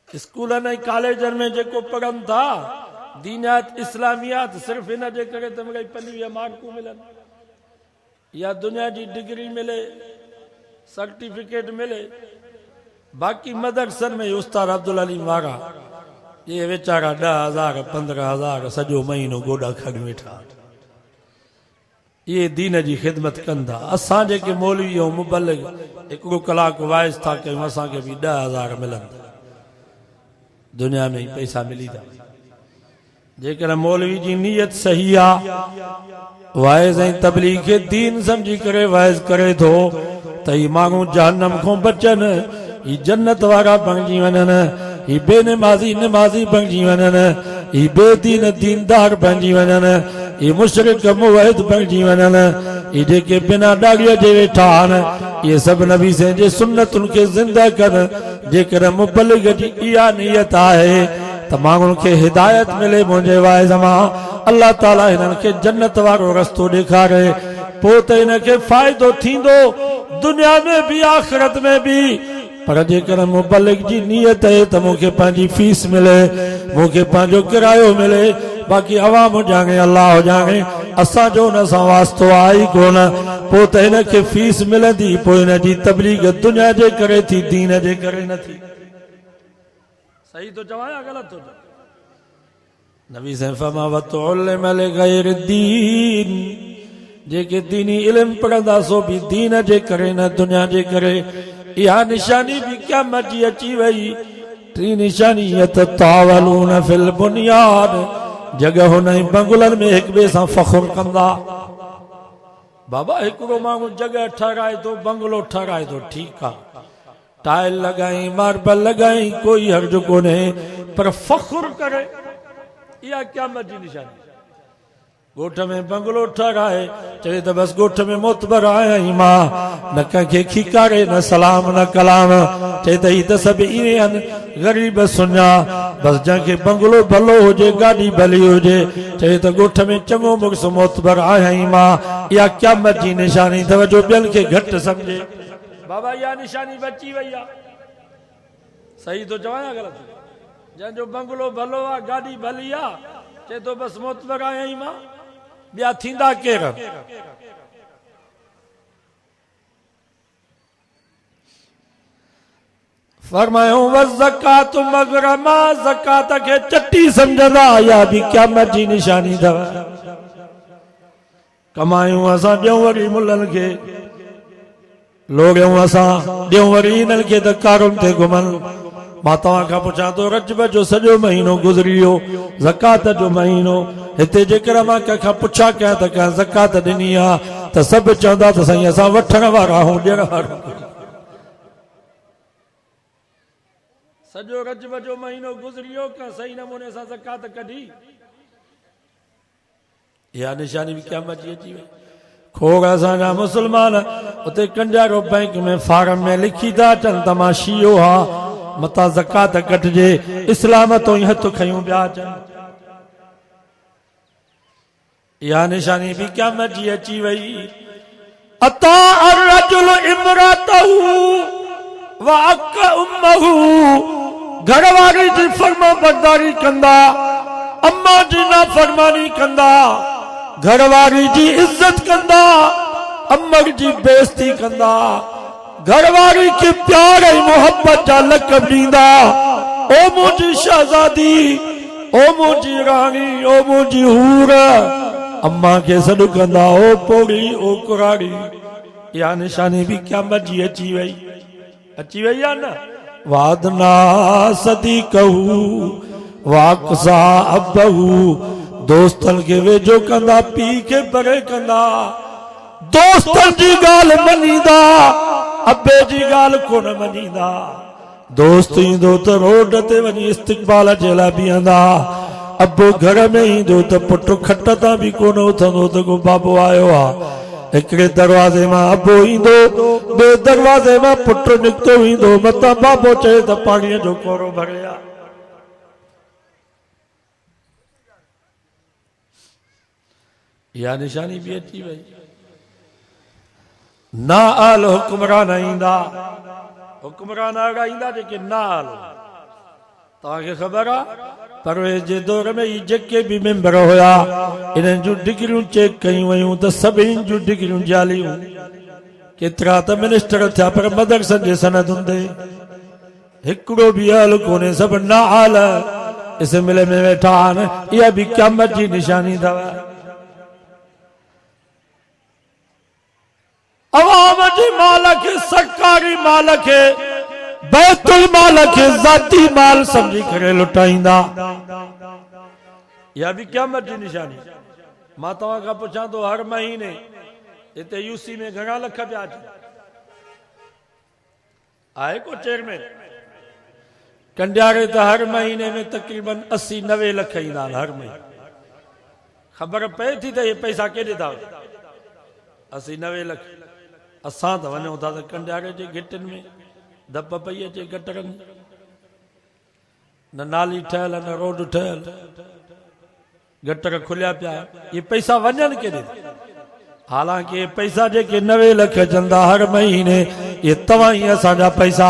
स्कूलनि ऐं कॉलेजनि में जेको पढ़नि था दीनियात इस्लामियात, सिर्फ़ इन जे करे त मूंखे 25 मार्कूं मिलनि या दुनिया जी डिग्री मिले, सर्टिफिकेट मिले। बाक़ी मदरसनि में उस्ताद अब्दुल अलीम वारा ये वेचारा 10,000-15,000 सॼो महीनो गोॾा खणी वेठा, ये दीन जी ख़िदमत कंदा। असां जेके मौलवी ऐं मुबल्लिग 1 कलाक वाइज़ था कयूं, असांखे भी 10,000 मिलंदा, दुनिया में ही पैसा मिली था। जेकर मौलवी जी नीयत सही आ, वाइज़ ऐं तबलीग खे दीन समझी करे वाइज़ करे थो त ही माण्हू जहन्नम खां बचनि, ही जन्नत वारा बणिजी वञनि, ही बेनमाज़ी नमाज़ी बणिजी वञनि, ही बेदीन दीनदार बणिजी वञनि, ही मुशरिक मुवहिद बणिजी वञनि, ही जेके बिना ॾाड़ीअ जे वेठा आहिनि, ये सभु नबी से जे सुन्नतुनि खे ज़िंदा कनि। जेकर मुबल्लिग जी इहा नियत आहे त माण्हुनि खे हिदायत मिले मुंहिंजे वाइज़ मां, अल्लाह ताला हिननि खे जन्नत वारो रस्तो ॾेखारे, पोइ त हिनखे फ़ाइदो थींदो दुनिया में भी आख़िरत में भी। पर जेकर मुबल्लिग जी नियत है त मूंखे पंहिंजी फीस मिले, मूंखे पंहिंजो किरायो मिले, बाक़ी अवाम हुजांगे अल्लाह हुजांगे असांजो हुन सां वास्तो आहे ई कोन, पोइ त हिनखे फीस मिलंदी, पोइ हिन जी तबलीग दुनिया जे करे थी, दीन जे करे न थी। सही तो चवां या ग़लति तो चवां? नबी से फरमा वतुअल्लिम लिग़ैर दीन, जेके दीनी इल्म पढ़ंदा सो भी दीन जे करे न दुनिया जे करे। इहा निशानी भी क़यामत जी अची वई। टी निशानी यततावलून फिल बुनियाद, जगह न बंगुलनि में एक ॿिए सां फ़ख़ुर कंदा। बाबा हिकिड़ो माण्हू जगह ठहराए थो, बंगलो ठहराए थो, ठीकु आहे, टाइल लगाई, मार्बल लगाई, कोई हर्ज कोन्हे, पर फ़ख़ुर करे, इहा क़यामत जी निशानी। गोठ में बंगलो ठहराए चवे तो बस गोठ में मोतबर आया ही मां न कंहिंखे खीकारे न सलाम न कलाम चए त ही त सभु ईअं आहिनि ग़रीब सुञा बस जंहिंखे बंगलो भलो हुजे गाॾी भली हुजे चए त गोठ में चङो मुड़ुस मोतबर आया ही मां इहा क़यामत जी निशानी अथव जो ॿियनि खे घटि सम्झे बाबा इहा निशानी बची वई आहे सही तो चवां या ग़लति जंहिंजो बंगलो भलो आहे गाॾी भली आहे चए तो बस मोतबर आया ही मां ॿिया थींदा केरु फरमायो व ज़कात मग़रमा ज़कात खे चटी सम्झंदा या बि क़यामत जी निशानी अथव कमायूं असां ॾियूं वरी मुल्हनि खे लोड़ियूं असां ॾियूं वरी इन्हनि खे त कारुनि ते घुमनि मां तव्हां खां पुछां थो रजब जो सॼो महीनो गुज़री वियो ज़कात जो महीनो हिते जेकर मां कंहिंखां पुछा कयां त कंहिं ज़कात ॾिनी आहे त सभु चवंदा त साईं असां वठण वारा आहियूं ॾियण वारा सॼो रजब जो महीनो गुज़री वियो कंहिं सही नमूने सां ज़कात कढी इहा निशानी बि क़यामत जी अची वई खोड़ असांजा मुस्लमान उते कंजारो बैंक में फार्म में लिखी था अचनि त मां शियो हा मता ज़कात कटजे इस्लाम तो ही हथ खयूं ॿिया अचनि इहा निशानी बि क़यामत जी अची वई अता अर्रजुल इमरातहु व अक उम्महु घरवारी जी फर्मा बरदारी कंदा अम्मा जी नाफरमानी कंदा घरवारी जी इज्जत कंदा अम्मर जी बेइज्जती कंदा घरवारी के प्यार ऐं मोहब्बत जा लक़ब ॾींदा ओ मुंहिंजी शहज़ादी ओ मुंहिंजी राणी ओ मुंहिंजी हूर अम्मा खे सॾु कंदा ओ पोड़ी ओ कुराड़ी इहा निशानी बि क़यामत जी अची वई आहे न वादना सदी कहू वाकसा अबहू दोस्तन के वेझो कंदा पी के परे कंदा दोस्तन जी ॻाल्हि मञींदा अबे जी ॻाल्हि कोन मञींदा दोस्त ईंदो त रोड ते वञी इस्तक़बाल जे लाइ बीहंदा अबो घर में ईंदो त पुट खट तां बि कोन उथंदो त को बाबो आयो आहे हिकिड़े दरवाज़े मां अबो ईंदो ॿिए दरवाज़े मां पुट निकितो ईंदो मतां बाबो चए त पाणीअ जो कोरो भरे आहे इहा निशानी बि अची वई ना आल हुक्मरान ईंदा हुक्मरान अहिड़ा ईंदा जेके ना आल तव्हांखे ख़बर आहे परवेज़ जे दौर में ही जेके बि मेंबर हुया इन्हनि जूं डिग्रियूं चेक कयूं वयूं त सभिनी जूं डिग्रियूं जालियूं केतिरा त मिनिस्टर थिया पर मदरसनि जे सनदुनि ते हिकिड़ो बि आल कोन्हे सभु ना आल इसमिले में वेठा आहिनि इहा बि क़यामत जी निशानी अथव अवाम जे माल खे सरकारी माल खे बैतुल माल खे ज़ाती माल समझी करे लुटाईंदा इहा बि क़यामत जी निशानी मां तव्हां खां पुछां थो हर महीने हिते यूसी में घणा लख पिया अचनि आहे को चेयरमैन कंडियारे त हर महीने में तक़रीबन 80-90 लख ईंदा आहिनि हर महीने ख़बर पए थी त इहे पैसा केॾे था 80-90 लख असां त वञूं था त कंडियारे जे गिटनि में धप पई अचे गटरनि न नाली ठहियल न रोड ठहियल गटर खुलिया पिया ये पैसा वञनि केॾे हालांकि पैसा जेके 90 लख चंदा हर महीने ये तव्हां ई असांजा पैसा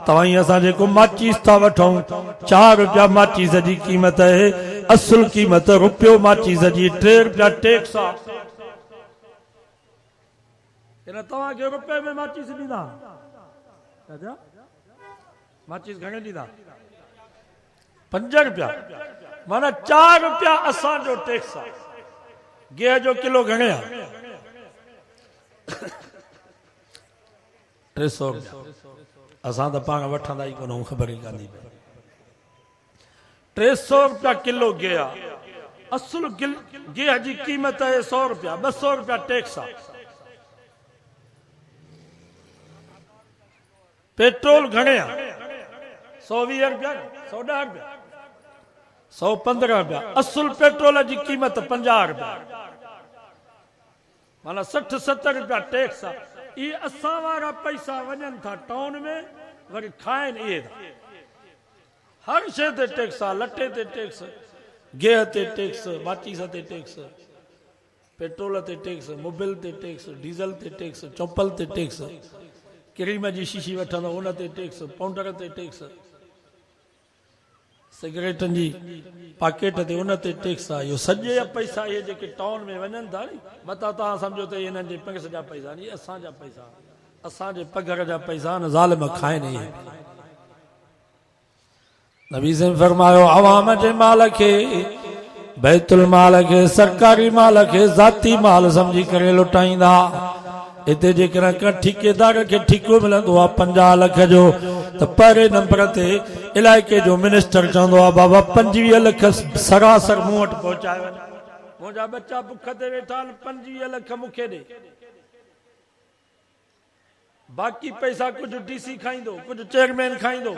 तव्हां ई असां जेको माचीस था वठूं 4 रुपया माचीस जी क़ीमत आहे असुल क़ीमत रुपयो माचीस जी 3 रुपया टैक्स आहे तव्हांखे रुपए में माचीस ॾींदा माचीस घणे ॾींदा 5 रुपया माना 4 रुपया असांजो टैक्स आहे गेह जो किलो घणे आहे 300 असां त पाण वठंदा ई कोन ख़बर ई कान्हे 300 रुपया किलो गेह आहे असुल गेह जी क़ीमत आहे 100 रुपया 200 रुपया टैक्स आहे पेट्रोल घणे आहे 120 रुपया 110 रुपया 115 रुपया असुल पेट्रोल की कीमत 50 रुपया माना 60-70 रुपया टैक्स आहे ये असां वारा पैसा वञनि था टाउन में वरी खाइनि इहे था हर शइ ते टैक्स आहे लटे ते टैक्स गेह ते टैक्स माचीस ते टैक्स पेट्रोल ते टैक्स मोबिल ते टैक्स डीज़ल ते टैक्स चंपल ते टैक्स क्रीम जी शीशी वठंदो उन ते टैक्स पाउडर ते टैक्स सिगरेटनि जी पैकेट ते उन ते टैक्स आहे इहो सॼे पैसा इहे जेके टाउन में वञनि था नी मथां तव्हां सम्झो त इन्हनि जे पैसे जा पैसा नी असांजा पैसा असांजे पघर जा पैसा न ज़ालिम खाइनि इहे नबी से फरमायो अवाम जे माल के बैतुल माल के सरकारी माल के ज़ाती माल समझी करे लुटाईंदा इते जेकर का ठेकेदार के ठेको मिलंदो आहे 50 लाख जो त पहिरें नंबर ते इलाइके जो मिनिस्टर चवंदो आहे बाबा 25 लाख सरासर मूं वटि पहुचाए वञ मुंहिंजा बच्चा बुख ते वेठा आहिनि 25 लाख मूंखे ॾे बाक़ी पैसा कुछ डीसी खाईंदो कुछ चेयरमैन खाईंदो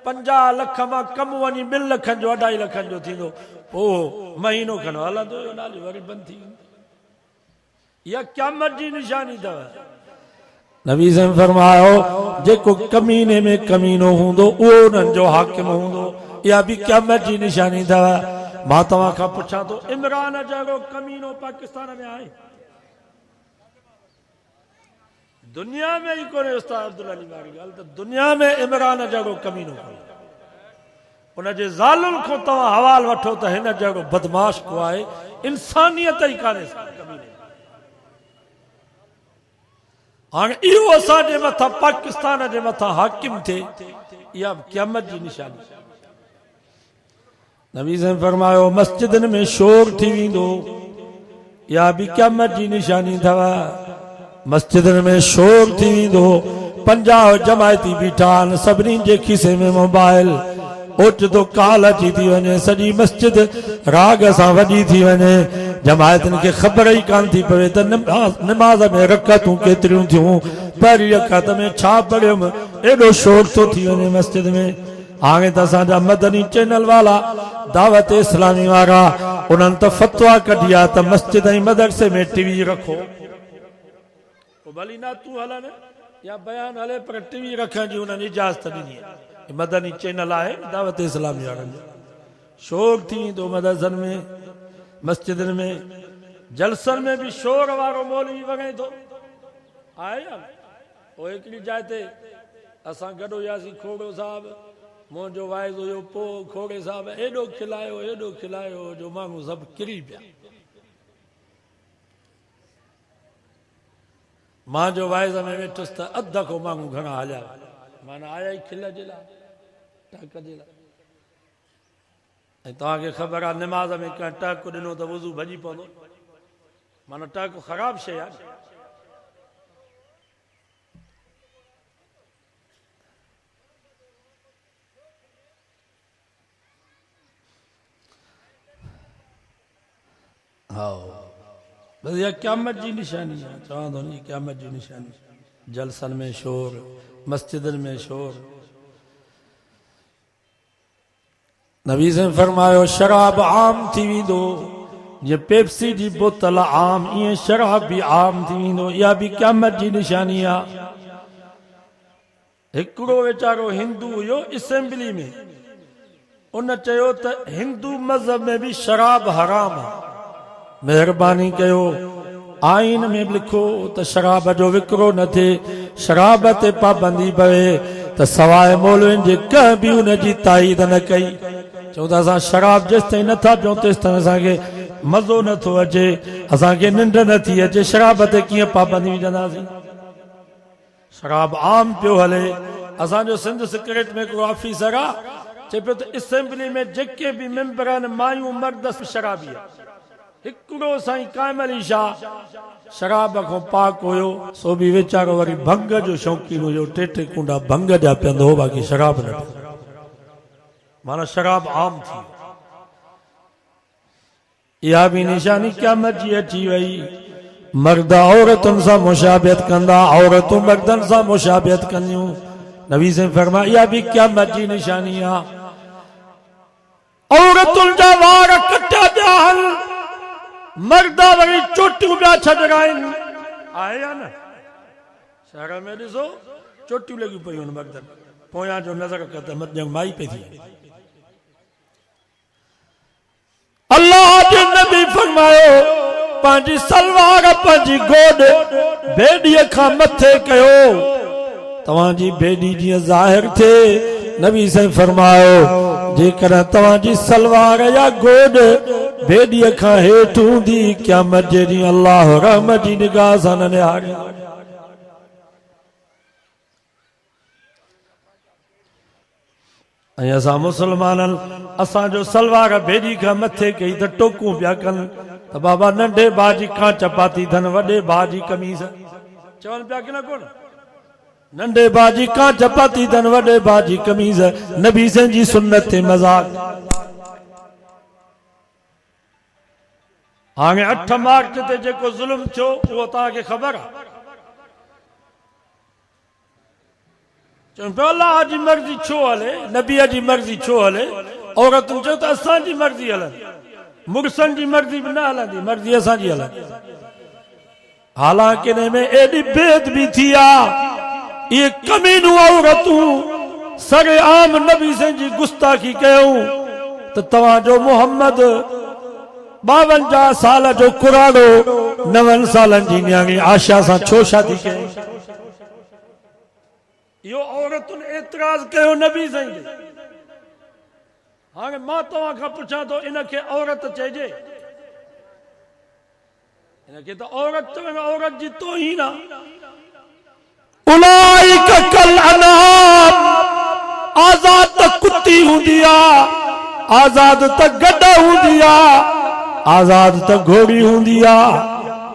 50 लाख मां कम वञी 2 लाखनि जो 2.5 लाखनि जो थींदो पोइ महीनो खनि हलंदो नाली वरी बंदि थी या क़यामत जी निशानी अथव नबी से फरमायो जेको कमीने में कमीनो हूंदो उहो उन्हनि जो हाकिम हूंदो इहा बि क़यामत जी निशानी अथव मां तव्हां खां पुछां थो इमरान जहिड़ो कमीनो पाकिस्तान में आहे दुनिया में ही कोन्हे उस्ताद अब्दुल अली वारी ॻाल्हि त दुनिया में इमरान जहिड़ो कमीनो कोन्हे उनजे ज़ालुनि खां तव्हां हवाल वठो त हिन जहिड़ो बदमाश को आहे इंसानियत ई कान्हे कमीने हाणे इहो असांजे मथां पाकिस्तान जे मथां हाकिम थिए इहा क़यामत जी निशानी नबी से फरमायो मस्जिदनि में शोर थी वेंदो इहा बि क़यामत जी निशानी अथव मस्जिदनि में शोर थी वेंदो 50 जमायती बीठा आहिनि सभिनी जे खीसे में मोबाइल ओचितो काल अची थी वञे सॼी मस्जिद राग सां वॾी थी वञे जमायतनि खे ख़बर ई कान थी पवे त निमाज़ में रकातूं केतिरियूं थियूं पहिरीं रकात में छा पढ़ियुमि एॾो शोर थो थी वञे मस्जिद में हाणे त असांजा मदनी चैनल वारा दावत इस्लामी वारा उन्हनि त फतवा कढी आहे त मस्जिद ऐं मदरसे में टीवी रखो भली ना तूं हल न या बयान हले पर टीवी रखण जी उन्हनि इजाज़त ॾिनी आहे मदनी चैनल आहे दावत इस्लामी वारनि जो शोर थी वेंदो मदरसनि में मस्जिदनि में जलसनि में भी शोर वारो मौलवी वॻे थो आहे पोइ हिकिड़ी जाइ ते असां गॾु हुयासीं खोड़ो साहब मुंहिंजो वाइज़ हुयो पोइ खोड़े साहब एॾो खिलायो जो माण्हू सभु किरी पिया मां जो वाइज़ में वेठुसि त अध को माण्हू घणा हलिया माना आया ई खिल जे लाइ टक जे लाइ ऐं तव्हांखे ख़बर आहे निमाज़ में कंहिं टक ॾिनो त वुज़ू भॼी पवंदो माना टक ख़राबु शइ आहे हा बस इहा क़यामत जी निशानी आहे चवां थो नी क़यामत जी निशानी जलसनि में शोर मस्जिदनि में शोर नबी से फरमायो शराब आम थी वेंदो जीअं पेप्सी जी बोतल आम ईअं शराब भी आम थी वेंदो इहा बि क़यामत जी निशानी आहे हिकिड़ो वीचारो हिंदू हुयो असेंबली में उन चयो त हिंदू मज़हब में भी शराब हराम आहे मेहरबानी कयो आइन में लिखो त शराब जो विकिरो न थिए शराब ते पाबंदी पवे त सवाइ मौलवियुनि जे कंहिं बि उन जी ताईद न कई चऊं त असां शराब जेसि ताईं नथा पियूं तेसि ताईं असांखे मज़ो नथो अचे असांखे निंड नथी अचे शराब ते कीअं पाबंदी विझंदासीं शराब आम पियो हले असांजो सिंध सिक्रेट में हिकिड़ो ऑफिसर आहे चए पियो त असेंबली में जेके बि मेंबर आहिनि मायूं मर्द शराबी आहे हिकिड़ो साईं कामली शाह शराब खां पाक हुयो सो बि वीचारो वरी भंग जो शौक़ीन हुयो टे कुंडा भंग जा पीअंदो बाक़ी शराब न माना शराब आम थी इहा बि निशानी क़यामत जी अची वई मर्द औरतुनि सां मुशाबियत कंदा औरतूं मर्दनि सां मुशाबियत कंदियूं नबी से फरमाया इहा बि क़यामत जी निशानी आहे औरतुनि जा वार कटिया पिया आहिनि, मर्द वरी चोटियूं पिया छॾाइनि। आहे या न? शहर में ॾिसो चोटियूं लॻियूं पयूं आहिनि मर्दनि, पोयां जो नज़र कर त ॼण माई पई थी। अल्लाह जे नबी फरमायो पंहिंजी सलवार पंहिंजी गोॾ बेडीअ खां मथे कयो, तव्हांजी बेडी जीअं ज़ाहिर थिए। नबी साईं फरमायो जेकर तव्हांजी सलवार या गोॾ बेडीअ खां हेठि हूंदी, क़यामत जे ॾींहुं अल्लाह रहमत जी निगाह सां न निहारींदो। ऐं असां मुस्लमाननि असांजो सलवार बेडी खां मथे कई त टोकूं पिया कनि त बाबा नंढे भाउ जी कांच पाती अथनि, वॾे भाउ जी कमीज़ चवनि पिया की न कोन, नंढे भाउ जी कांच पाती अथनि, वॾे भाउ जी कमीज़। नबी साईं जी सुन्नत ते मज़ाक। हाणे 8 मार्च ते जेको ज़ुल्म थियो उहो तव्हांखे ख़बर आहे। चवनि पिया अल्लाह जी मर्ज़ी छो हले, नबीअ जी मर्ज़ी छो हले। औरतुनि चयो त असांजी मर्ज़ी हलंदी, मुड़ुसनि जी मर्ज़ी बि न हलंदी, मर्ज़ी असांजी हलंदी। हालांकि हिन में एॾी बेअदबी थी आहे, इहे कमीनूं औरतूं सरे आम नबी साईं जी गुस्ताखी कयूं त तव्हांजो मोहम्मद 52 साल जो कुराड़ो 9 सालनि जी न्याणी आशा सां छो शादी कई। इहो औरतुनि एतिराज़ कयो नबी साईं ते। हाणे मां तव्हां खां पुछां थो, इनखे औरत चइजे? इनखे त औरत चवण औरत जी तौहीन आहे। उलाइक कल अनआम, आज़ाद त कुती हूंदी आहे, आज़ाद त गॾ हूंदी आहे, आज़ाद त घोड़ी हूंदी आहे।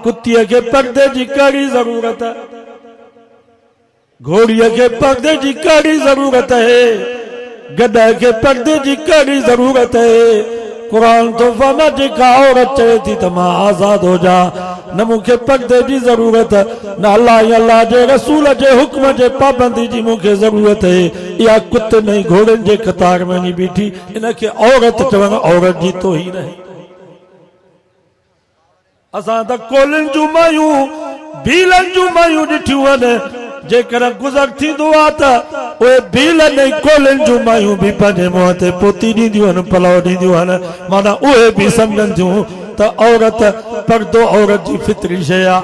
कुतीअ खे पर्दे जी कहिड़ी ज़रूरत है, घोड़ीअ खे पर्दे जी कहिड़ी ज़रूरत है, गॾ खे पर्दे जी कहिड़ी ज़रूरत है। कुरान तो फरमा जेका औरत चए थी त मां आज़ाद हो जा, न मूंखे पर्दे जी ज़रूरत, न अल्लाह जे रसूल जे हुक्म जे पाबंदी जी मूंखे ज़रूरत है। इहा कुते नहीं घोड़नि जे कतार में नहीं बीठी, इनखे औरत चवण औरत जी तौहीन है। असां त कोलिन जूं मायूं भीलनि जूं मायूं ॾिठियूं आहिनि, जेकर गुज़र थींदो आहे त उहे भीलनि ऐं कोलिन जूं मायूं बि पंहिंजे मुंहं ते पोती ॾींदियूं आहिनि, पलाउ ॾींदियूं आहिनि। माना उहे बि सम्झनि थियूं त औरत पर्दो औरत जी फितरी शइ आहे,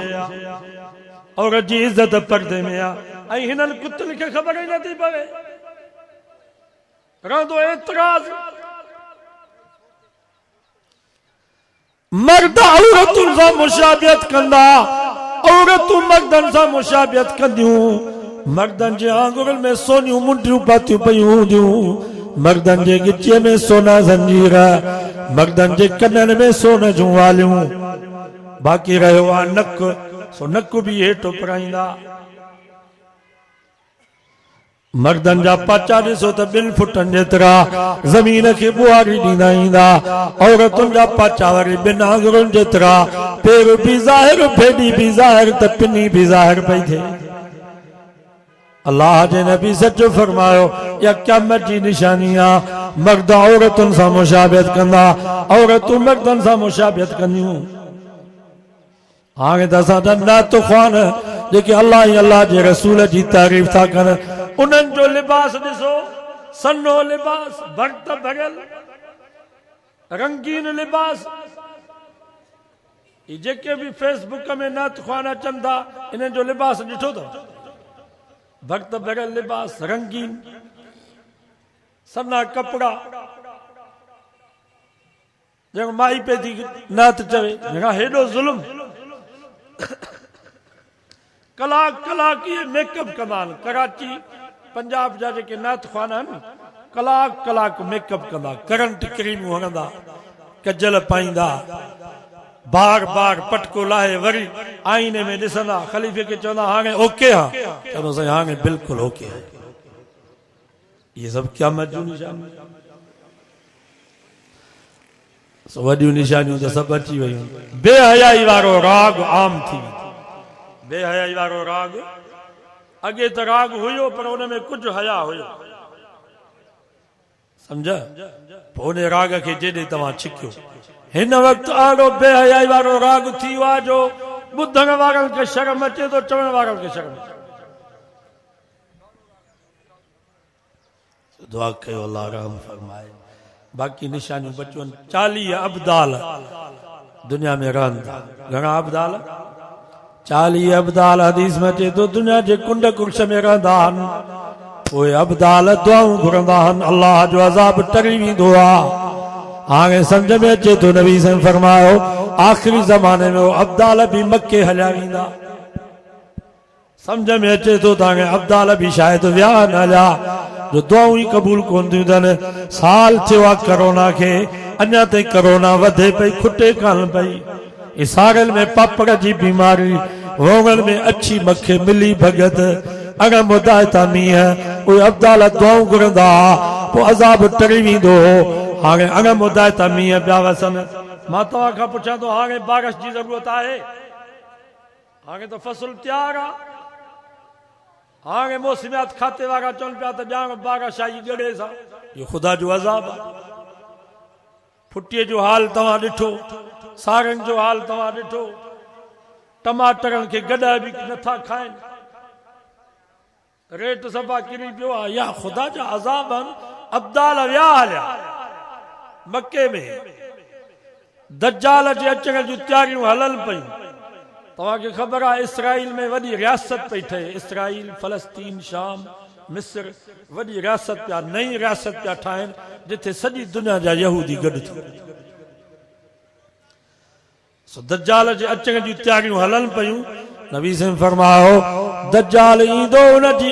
औरत जी इज़त पर्दे में आहे। ऐं हिननि कुतनि खे ख़बर ई नथी पवे, रहंदो एतिराज़। मर्द औरतुनि सां मुशाबियत कंदा, औरतूं मर्दनि सां मुशाबियत कंदियूं। मर्दनि जे आंगुरनि में सोनियूं मुंडियूं पातियूं पयूं हूंदियूं, मर्दनि जे गिचीअ में सोना ज़ंजीर, मर्दनि जे कननि में सोन जूं वालियूं। बाक़ी रहियो आहे नक, सो नक बि हेठि पराईंदा। मर्दनि जा पाचा ॾिसो त 2 फुटनि जेतिरा ज़मीन खे ॿुहारी ॾींदा ईंदा। औरतुनि जा पाचा वरी 2 आंगुरनि जेतिरा, पेर बि ज़ाहिर, फेडी बि ज़ाहिर, त पिनी बि ज़ाहिर पई थिए। अल्लाह जे नबी सच फरमायो, या क़यामत जी निशानी आहे। मर्द औरतुनि सां मुशाबियत कंदा, औरतूं मर्दनि सां मुशाबियत कंदियूं। हाणे त असां त नात ख़्वान जेके अल्लाह जे रसूल जी तारीफ़ था कनि, उन्हनि जो लिबास ॾिसो, सन्नो लिबास, भर्त भरियल रंगीन लिबास। जेके भी फेसबुक में नात ख़्वान अचनि था, इन्हनि जो लिबास ॾिठो अथव? भर्त भरियल लिबास, रंगीन सन्ना कपड़ा। जंहिं माई पे थी नात चवे, हेॾो ज़ुल्म। कलाक कलाक ये मेकअप कंदा आहिनि। कराची पंजाब जा जेके नात ख़्वान आहिनि, कलाक कलाक मेकअप कंदा, करंट क्रीमूं हणंदा, कजल पाईंदा, बार बार पटको लाहे वरी आईने में ॾिसंदा। ख़लीफ़े खे चवंदा हाणे ओके हा, चवंदो साईं हाणे बिल्कुलु ओके है। ये सभु क़यामत जूं निशानियूं, वॾियूं निशानियूं त सभु अची वयूं। बेहयाई वारो राग आम थी वियो। बेहयाई वारो राग, अॻे त राग हुयो पर उन में कुझु हया हुयो। समझ पोइ राग खे जेॾे तव्हां छिकियो हिन वक़्तु आड़ो बेहयाई वारो राग थी वियो आहे जो ॿुधण वारनि खे शर्म अचे थो चवण वारनि खे शर्म अचे दुआ कयो अल्लाह रहम फरमाए बाक़ी निशानियूं बचियूं 40 अब्दाल दुनिया में रहनि था घणा अब्दाल 40 अब्दाल हदीस में अचे थो दुनिया जे कुंड कुर्श में रहंदा आहिनि पोइ अब्दाल दुआऊं घुरंदा आहिनि अल्लाह जो अज़ाब टरी वेंदो आहे हाणे सम्झ में अचे थो नबी साईं फरमायो आख़िरी ज़माने में अब्दाल भी मके हलिया वेंदा सम्झ में अचे थो त हाणे अब्दाल भी शायदि विया न हलिया जो दुआऊं ई क़बूल कोन थियूं अथनि साल थियो आहे कोरोना खे अञा ताईं कोरोना वधे पई खुटे कान पई इसारल में पापड़ जी बीमारी रोगन में अच्छी मखे मिली भगत अगर मुदायता मींह उहे अब्दाल दुआऊं घुरंदा पोइ अज़ाब टरी वेंदो हाणे अगर मुदायता मींह पिया वसनि मां तव्हां खां पुछां थो हाणे बारिश जी ज़रूरत आहे हाणे त फसल तयार आहे हाणे मौसमियात खाते वारा चवनि पिया त ॼाण बारिश आई गड़े सां इहो ख़ुदा जो अज़ाब आहे फुटीअ जो हाल तव्हां ॾिठो सारनि जो हाल तव्हां ॾिठो टमाटरनि खे गॾा बि नथा खाइनि रेट सफ़ा किरी पियो आहे या ख़ुदा जा अज़ाब आहिनि अब्दाल विया हलिया मके में दज्जाल जे अचण जूं तयारियूं हलनि पयूं तव्हांखे ख़बर आहे इसराइल में वॾी रियासत पई ठहे इसराइल फलस्तीन शाम मिस्र वॾी रियासत पिया नई रियासत पिया ठाहिनि जिथे सॼी दुनिया जा यहूदी गॾु थिया सो दज्जाल जे अचण जूं तयारियूं हलनि पयूं नबी साईं फरमायो दज्जाल ईंदो उनजी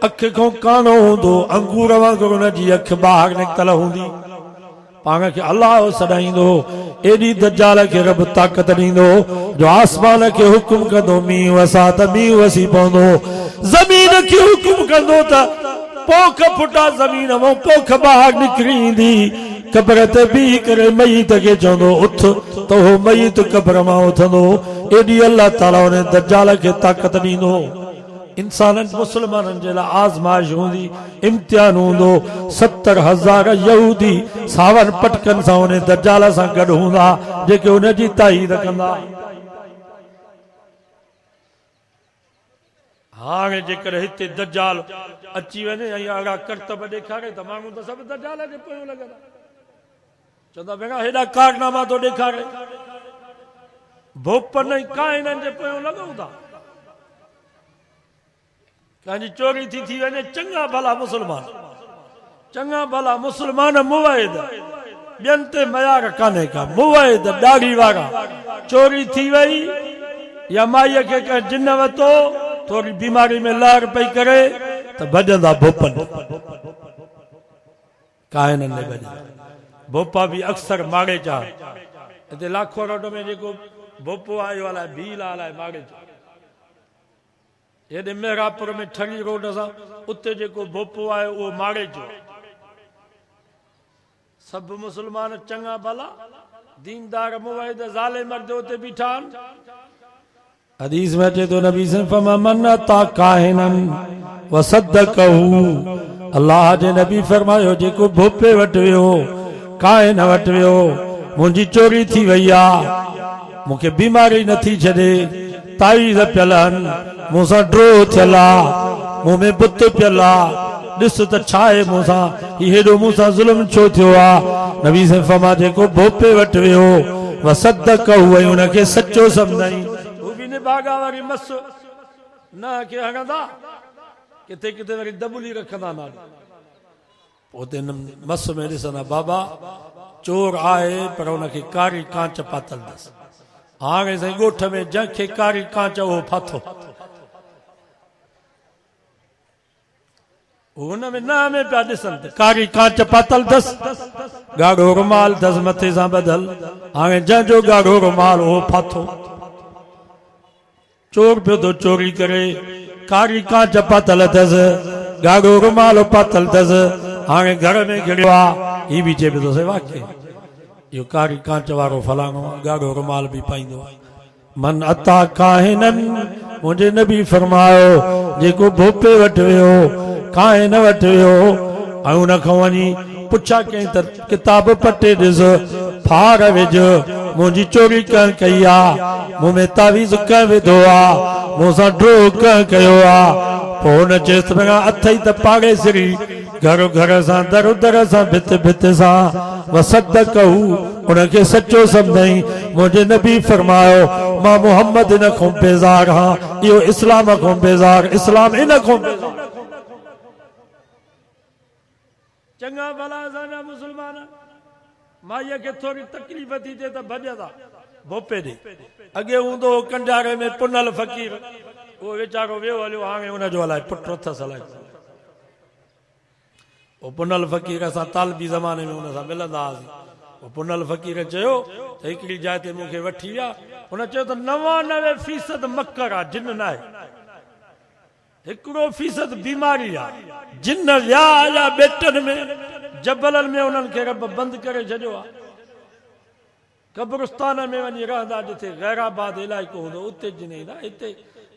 अख खां कानो हूंदो अंगूर वांगुरु उनजी अख ॿाहिरि निकितल हूंदी पाण खे अल्लाह सॾाईंदो एॾी दज्जाल खे रब ताक़त ॾींदो जो आसमान खे हुकुम कंदो मींहुं वसा त मींहुं वसी पवंदो ज़मीन खे हुकुम कंदो त पोख फुटा ज़मीन मां पोख ॿाहिरि निकिरी ईंदी क़बर ते बीह करे मयत खे चवंदो उथ त उहो मयत क़बर मां उथंदो एॾी अल्लाह ताला उन दज्जाल खे ताक़त ॾींदो इंसाननि मुस्लमाननि जे लाइ आज़माइश हूंदी इम्तिहान हूंदो 70,000 यहूदी सावन पटकनि सां उन दज्जाल सां गॾु हूंदा जेके उन जी ताईद कंदा हाणे जेकर हिते दज्जाल अची वञे ऐं अहिड़ा करतब ॾेखारे त माण्हू त सभु दज्जाल जे पोयां लॻंदा चवंदा भेणा हेॾा कारनामा थो ॾेखारे भोपन ऐं काइननि जे पोयां लॻूं था कंहिंजी चोरी थी वञे चङा भला मुस्लमान मुवाहिद ॿियनि ते मयार कान्हे का मुवाहिद ॾाढ़ी वारा चोरी थी वई या माईअ खे कंहिं जिन वरितो थोरी बीमारी में लहर पई करे त भॼंदा भोपन काइननि में भॼंदा भोपा बि अक्सर माड़े जा हिते लाखो रोड में जेको भोपो आयो अलाए भील अलाए माड़े जा हेॾे मेहरापुर में ठगी रोड सां उते जेको भोपो आहे उहो माड़े जो सभु मुस्लमान चङा भला दीनदार मुवाहिद ज़ाले मर्द उते बीठा आहिनि हदीस में अचे थो नबी से फमन अता काहिनन वसद्दकहू अल्लाह जे नबी फरमायो जेको भोपे वटि वियो काहिन वटि वियो मुंहिंजी चोरी थी वई आहे मूंखे बीमारी नथी छॾे तावीज़ पियल आहिनि मूंसां ड्रो थियल आहे मूं में बुत पियल आहे ॾिस त छा आहे मूंसां हेॾो मूंसां ज़ुल्म छो थियो आहे नबी से फरमा जेको भोपे वटि वियो वसद्दकहू ऐं उनखे सचो सम्झाई बागा वारी मस न के हणंदा किथे किथे वरी दबुली रखंदा ना पोइ मस में ॾिसंदा बाबा चोर आहे पर उनखे कारी कांच पातल अथसि हाणे साईं ॻोठ में जंहिंखे कारी कांच उहो फाथो हुन में न में पिया ॾिसनि कारी कांच पातल अथसि ॻाढ़ो रुमाल अथसि मथे सां ॿधल हाणे जंहिंजो ॻाढ़ो रुमाल उहो फाथो चोर पियो थो चोरी करे कारी कांच पातल अथसि ॻाढ़ो रुमाल पातल अथसि हाणे घर में घिड़ियो आहे ही बि चए पियो थो वाक़ई इहो कारी कांच वारो फलाणो ॻाढ़ो रुमाल बि पाईंदो मन अता काहिनन मुंहिंजे नबी फरमायो जेको भोपे वटि वियो काहिन वटि वियो ऐं उन खां वञी पुछा कई त किताब पटे ॾिस फार विझ मुंहिंजी चोरी कंहिं कई आहे मूं में तावीज़ कंहिं विधो आहे मूंसां ड्रो कंहिं कयो आहे पोइ हुन चयसि त अथई त पाड़े सिरी घर घर सां दर दर सां भित भित सां वसदकहू उनखे सचो सम्झई मुंहिंजे नबी फरमायो मां मुहम्मद इन खां बेज़ार हां इहो इस्लाम खां बेज़ार इस्लाम इन खां बेज़ार चङा भला असांजा मुस्लमान माईअ खे थोरी तकलीफ़ थी थिए त भॼंदा भोपे ॾे अॻे हूंदो कंडारे में पुनल फ़क़ीर उहो वीचारो वियो हलियो हाणे हुनजो अलाए पुटु अथसि अलाए पोइ पुनल फ़क़ीर असां तालबी ज़माने में हुन सां मिलंदा हुआसीं पोइ पुनल फ़क़ीर चयो त हिकिड़ी जाइ ते मूंखे वठी विया हुन चयो त 99% मकर आहे जिन न आहे 1% बीमारी आहे जिन विया आया बेटनि में जबलनि में उन्हनि खे रब बंदि करे छॾियो आहे कब्रिस्तान में वञी रहंदा जिथे गैराबाद इलाइक़ो हूंदो उते जिन ईंदा हिते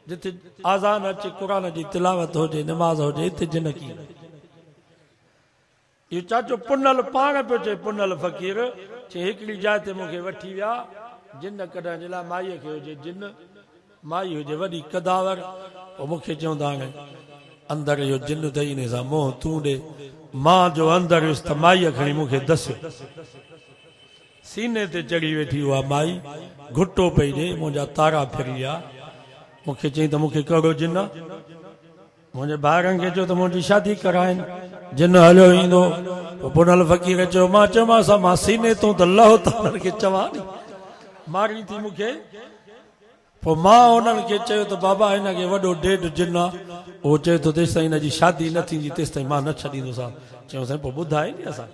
जिथे आज़ान अचे क़ुर जी तिलावत हुजे नमाज़ हुजे हिते जिन कीअं इहो चाचो पुनल पाण पियो चए पुनल फ़क़ीर चए हिकिड़ी जाइ ते मूंखे वठी विया जिन कढण जे लाइ माईअ खे हुजे जिन माई हुजे वॾी कदावर पोइ मूंखे चवंदा हाणे अंदरि इहो जिन अथई इन सां मोह तूं ॾे मां जो अंदरि हुयुसि त माईअ खणी मूंखे दसियो सीने ते चढ़ी वेठी उहा माई घुटो पई ॾे मुंहिंजा तारा फिरी विया मूंखे चई त मूंखे कहिड़ो जिन मुंहिंजे ॿारनि खे चयो त मुंहिंजी शादी कराइनि जिन हलियो ईंदो पोइ पुनल फ़क़ीर चयो मां चयोमांसि मां सीने तूं त लहो त हुननि खे चवां नी मारी थी मूंखे पोइ मां हुननि खे चयो त बाबा हिनखे वॾो ॾेढ जिन आहे उहो चए थो तेसि ताईं हिनजी शादी न थींदी तेसि ताईं मां न छॾींदोसां चयूं साईं पोइ ॿुधाए नी असां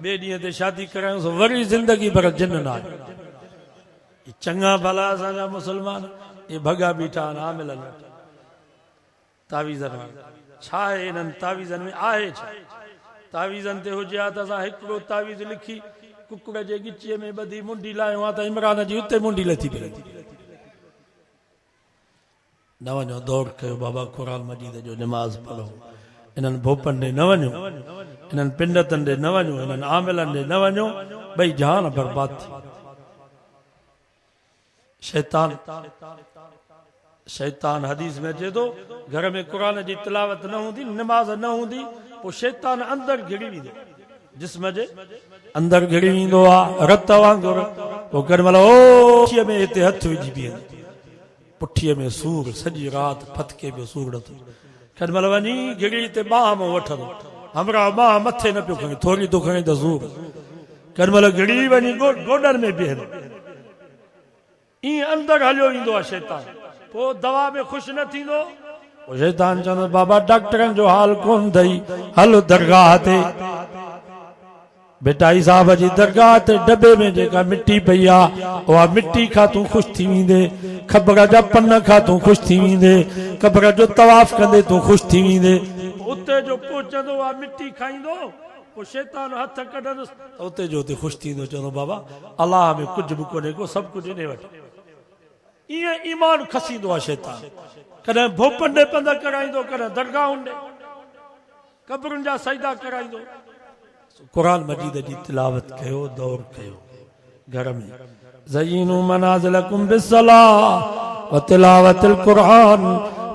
ॿिए ॾींहं ते शादी करायूंसि वरी ज़िंदगी भर जिन न आहे चङा भला असांजा मुस्लमान इहे भॻा बीठा आहिनि आमिलनि तावीज़नि छा आहे हिननि तावीज़नि में आहे छा तावीज़नि ते हुजे हा त असां हिकिड़ो तावीज़ लिखी कुकड़ जे ॻिचीअ में ॿधी मुंडी लाहियूं हा त इमरान जी उते मुंडी लथी पई न वञो दौड़ कयो बाबा क़ुर मजीद जो नमाज़ पढ़ो इन्हनि भोपनि ॾे न वञो इन्हनि पिंडतनि ॾे न वञो इन्हनि आमिलनि ॾे न वञो ॿई जान बर्बाद थी शैतान हदीस में अचे थो घर में क़ुर जी तिलावत न हूंदी नमाज़ न हूंदी पोइ शैतान अंदरि घिरी वेंदो जिस्म जे अंदरि घिरी वेंदो आहे रत वांगुरु पोइ केॾी महिल पुठीअ में हिते हथु विझी बीहंदो पुठीअ में सूर सॼी राति फतके में सूर नथो केॾी महिल वञी घिरी हिते बाह मां वठंदो हमरा बाह मथे न पियो खणे थोरी थो खणे त सूर केॾी महिल घिरी वञी गोॾनि में बीहंदो ईअं अंदरि हलियो ईंदो आहे शैतान पोइ दवा में ख़ुशि न थींदो पोइ शैतान चवंदो बाबा डॉक्टरनि जो हाल कोन अथई हलो दरगाह ते बेटा साहब जी दरगाह ते डबे में जेका मिटी पई आहे उहा मिटी खां तूं ख़ुशि थी वेंदे ख़बर जा पन खां तूं ख़ुशि थी वेंदे क़बर जो तवाफ़ कंदे तूं ख़ुशि थी वेंदे उते जो पहुचंदो आहे मिटी खाईंदो पोइ शैतान हथ कढंदुसि त उते जो उते ख़ुशि थींदो चवंदो बाबा अलाह में कुझु बि कोन्हे को सभु कुझु ॾे वठि ईअं ईमान खसींदो आहे शैतान कॾहिं भोपनि ॾे पंध कराईंदो कॾहिं दरगाहुनि ॾे क़बरुनि जा सजदा कराईंदो क़ुर मजीद जी तिलावत कयो दौर कयो घर में ज़य्यिनू मनाज़िलकुम बिस्सलाह व तिलावतिल क़ुरान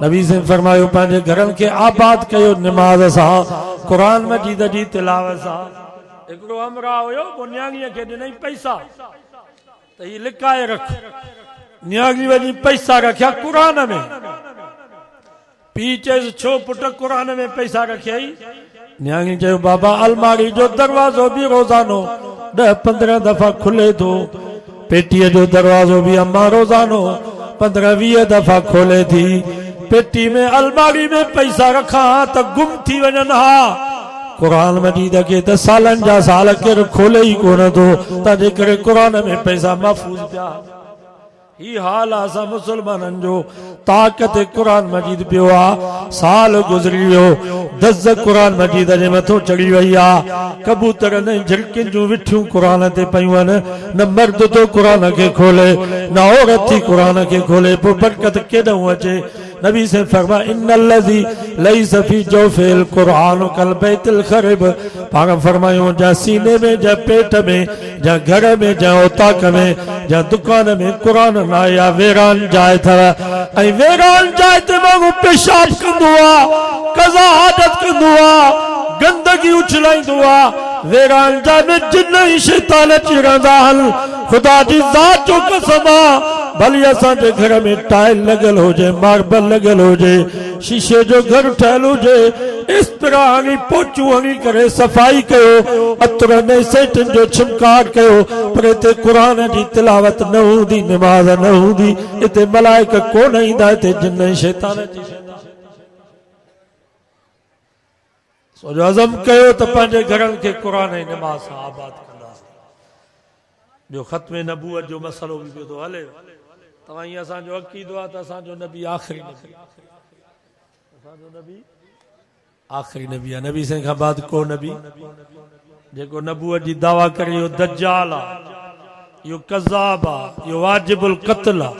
नबी से फरमायो पंहिंजे घरनि खे आबाद कयो नमाज़ सां क़ुर मजीद जी तिलावत सां हिकिड़ो अमरा हुयो पोइ न्याणीअ खे ॾिनई पैसा त हीअ लिकाए रख न्याणी वञी पैसा रखिया क़ुर में पीउ चयसि छो पुट क़ुर में पैसा रखियई न्याणी चयो बाबा अलमारी जो दरवाज़ो बि रोज़ानो 10-15 दफ़ा खुले थो पेटीअ जो दरवाज़ो बि अम्मा रोज़ानो 15-20 दफ़ा खोले थी पेटी में अलमारी में पैसा रखां त गुम थी वञनि हा क़ुर मजीद खे त सालनि जा साल केरु खोले ई कोन थो तंहिंजे करे क़ुर में पैसा महफ़ूज़ पिया ही हाल असां मुसलमाननि जो ताक़त क़ुर मजीद पियो आहे साल गुज़री वियो दज़ क़ुर मजीद जे मथो चढ़ी वई आहे कबूतर न झिड़कियुनि जूं विठियूं क़ुर ते पयूं आहिनि न मर्द तो क़ुर खे खोले न औरत थी क़ुर खे खोले पोइ बरकत केॾो अचे नबी से फरमा इन्नल्लज़ी लैसा फी जौफिल कुरान कल बैतिल खरब। पाक फरमायो जा सीने में जा पेट में जा घर में जा औताक में जा दुकान में कुरान ना या वेरान जाए था ऐं वेरान जाए ते माण्हू पेशाब कंदो आ कज़ा आदत कंदो आ गंदगी उछलाईंदो आ वेरान जा में जिन ही शैतान अची रहंदा आहिनि। खुदा जी ज़ात जो कसम आ भली असांजे घर में टाइल लॻल हुजे मार्बल लॻल हुजे शीशे जो घर ठहियल हुजे इस तरह हणी पोचूं हणी करे सफ़ाई कयो अतर में सेटन जो छिमकार कयो पर हिते क़ुरान जी तिलावत न हूंदी नमाज़ न हूंदी हिते मलाइक कोन ईंदा हिते जिन शैतान जी सोजो अज़म कयो त पंहिंजे घरनि खे क़ुरान ऐं नमाज़ सां आबाद कंदासीं। ॿियो ख़त्मे नबूअत जो मसलो बि पियो थो हले। तव्हां ईअं असांजो अक़ीदो आहे त असांजो नबी आख़िरी नबी असांजो नबी आख़िरी नबी आहे। नबी साईं खां बाद को नबी जेको नबूअत जी दावा करे इहो दज्जाल आहे इहो कज़ाब आहे इहो वाजिबुल क़त्ल आहे।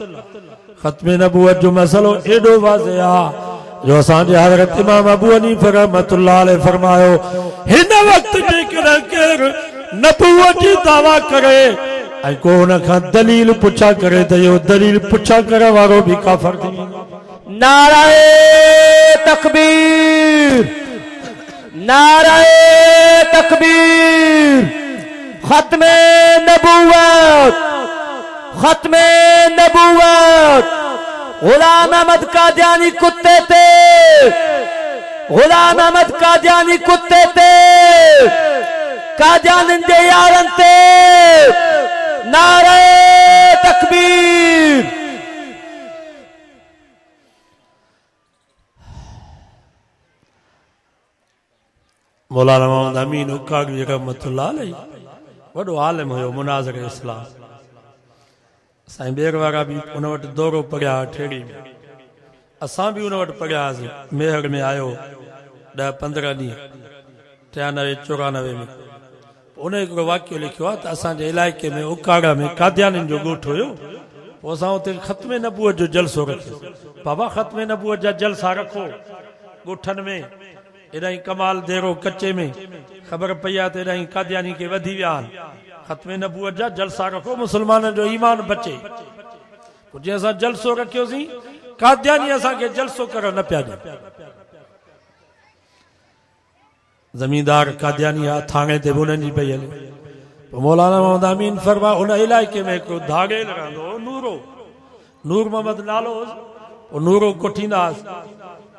ख़त्मे नबूअत जो मसलो एॾो वाज़े आहे जो असांजे हज़रत इमाम अबू हनीफ़ा रहमतुल्लाह अलैह फरमायो हिन वक्त जेकॾहिं केरु नबूवत जी दावा करे ऐं को हुन खां दलील पुछा करे त इहो दलील पुछा करण वारो बि काफ़िर थी वेंदो। नाराए तकबीर नाराए तकबीर। खत्मे नबूवत खत्मे नबूवत गुलाम अहमद कादियानी कुत्ते थे गुलाम अहमद कादियानी कुत्ते थे कादियानी जे यारन ते नारे तकबीर। मौलाना मोहम्मद अमीन उकागवी रहमतुल्लाह अलैह वॾो आलिम हुयो मुनाज़िर इस्लाम। साईं ॿेर वारा बि उन वटि दौरो पढ़िया ठेड़ी में असां बि उन वटि पढ़ियासीं। मेहर में आयो 10-15 ॾींहं 93-94 में उन हिकिड़ो वाक़ियो लिखियो आहे त असांजे इलाइक़े में उकाड़ा में कादियानियुनि जो ॻोठु हुयो। पोइ असां उते ख़त्मे नबूअत जो जलसो रखियो। बाबा ख़त्मे नबूअत जा जलसा रखो ॻोठनि में एॾाई कमाल देरो कच्चे में ख़बर पई आहे त एॾाई कादियानी के वधी विया आहिनि। ख़त्मे नबूअत जा जलसा रखो मुसलमाननि जो ईमान बचे। पोइ जीअं असां जलसो रखियोसीं कादियानी असांखे जलसो करणु न पिया ॾियनि। ज़मींदार कादियानी आहे थाणे ते बि उन्हनि जी पई हले। पोइ मौलाना मोहम्मद अमीन फरमा उन इलाइक़े में हिकिड़ो धागेल रहंदो हो नूरो नूर मोहम्मद नालो पोइ नूरो कोठींदासीं।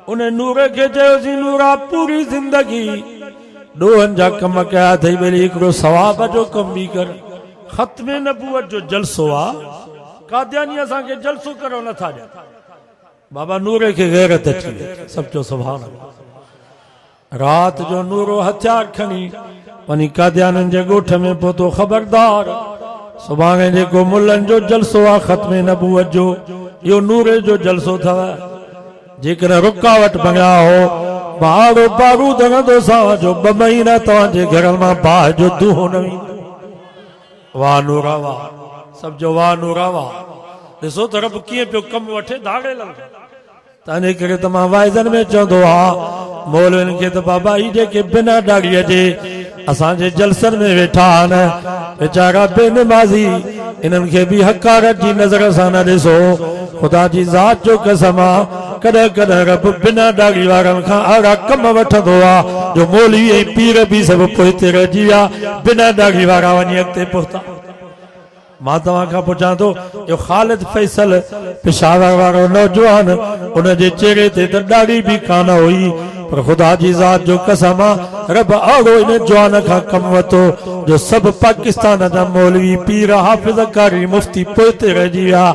उन नूर खे चयोसीं नूरा पूरी ज़िंदगी ॾोहनि जा कम कया अथई भली हिकिड़ो सवाब जो कम बि कर। ख़त्मे नबूअत जो जलसो आहे कादियानी असांखे जलसो करणु नथा ॾियनि। बाबा नूरे खे गैरत अची वई सभु चओ सुभान अल्लाह। राति जो नूरो हथियार खणी वञी कादियाननि जे ॻोठ में पहुतो। ख़बरदार सुभाणे जेको मुल्लनि जो जलसो आहे ख़त्मे नबूअत जो इहो नूरे जो जलसो अथव। जेकॾहिं रुकावट बणिया हो बारो बारूद हणंदो सां जो 2 महीना तव्हांजे घर मां बाहि जो दूहो न वेंदो। वाह नूरा वाह सभु जो वाह नूरा वाह। ॾिसो त रब कीअं पियो कमु वठे धागेल तंहिंजे करे त मां वाइदनि में चवंदो आहे मौलवियुनि खे त बाबा ही जेके बिना दाढ़ीअ जे असांजे जलसनि में वेठा आहिनि वीचारा बेनमाज़ी इन्हनि खे बि हकारत जी नज़र सां न ॾिसो। खुदा जी ज़ात जो कसम आहे कॾहिं कॾहिं रब बिना दाढ़ी वारनि खां अहिड़ा कम वठंदो आहे जो मौलवी ऐं पीर बि सभु पोइ हिते रहिजी विया बिना दाढ़ी वारा वञी अॻिते पहुता। मां तव्हां खां पुछां थो इहो ख़ालिद फैसल पेशावर वारो नौजवान उनजे चेहरे ते त दाढ़ी बि कान हुई पर खुदा जी ज़ात जो कसम आहे रब अहिड़ो इन जवान खां कमु वरितो जो सभु पाकिस्तान जा मौलवी पीर हाफ़िज़ कारी मुफ़्ती पोइते रहिजी विया।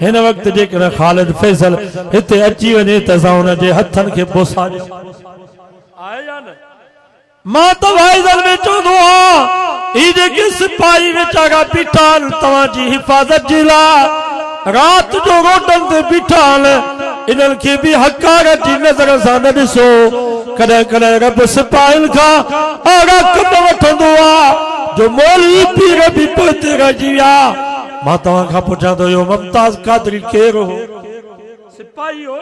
हिन वक़्तु जेकॾहिं ख़ालिद फैसल हिते अची वञे त असां हुनजे हथनि खे बोसा ॾियूं। आहे या न? मां त वाइदनि में चवंदो आहियां ही जेके सिपाही वीचारा बीठा आहिनि तव्हांजी हिफ़ाज़त जे लाइ राति जो रोडनि ते बीठा आहिनि इन्हनि खे बि हकारत जी नज़र सां न ॾिसो। कॾहिं कॾहिं रब सिपाहियुनि खां अहिड़ा कम वठंदो आहे जो मौलवी पीर बि पोइते रहिजी विया। मां तव्हां खां पुछां थो इहो मुमताज़ कादरी केरु हो? सिपाही हो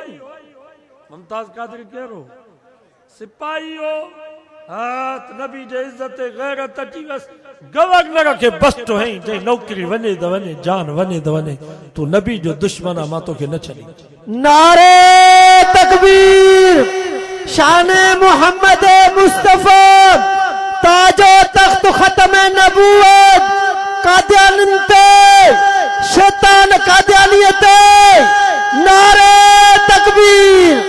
मुमताज कादरी कहिड़ो सिपाही हो हाँ त नबी जे इज्जत गैरत अची वस गवर्नर खे बस्ट हई जे नौकरी वञे त वञे जान वञे त वञे तू नबी जो दुश्मन आ मां तोखे न छॾी नारे तकबीर शान मोहम्मद मुस्तफा ताजो तख्त खत्म नबूवत कादियान ते शैतान कादियानियत नारे तकबीर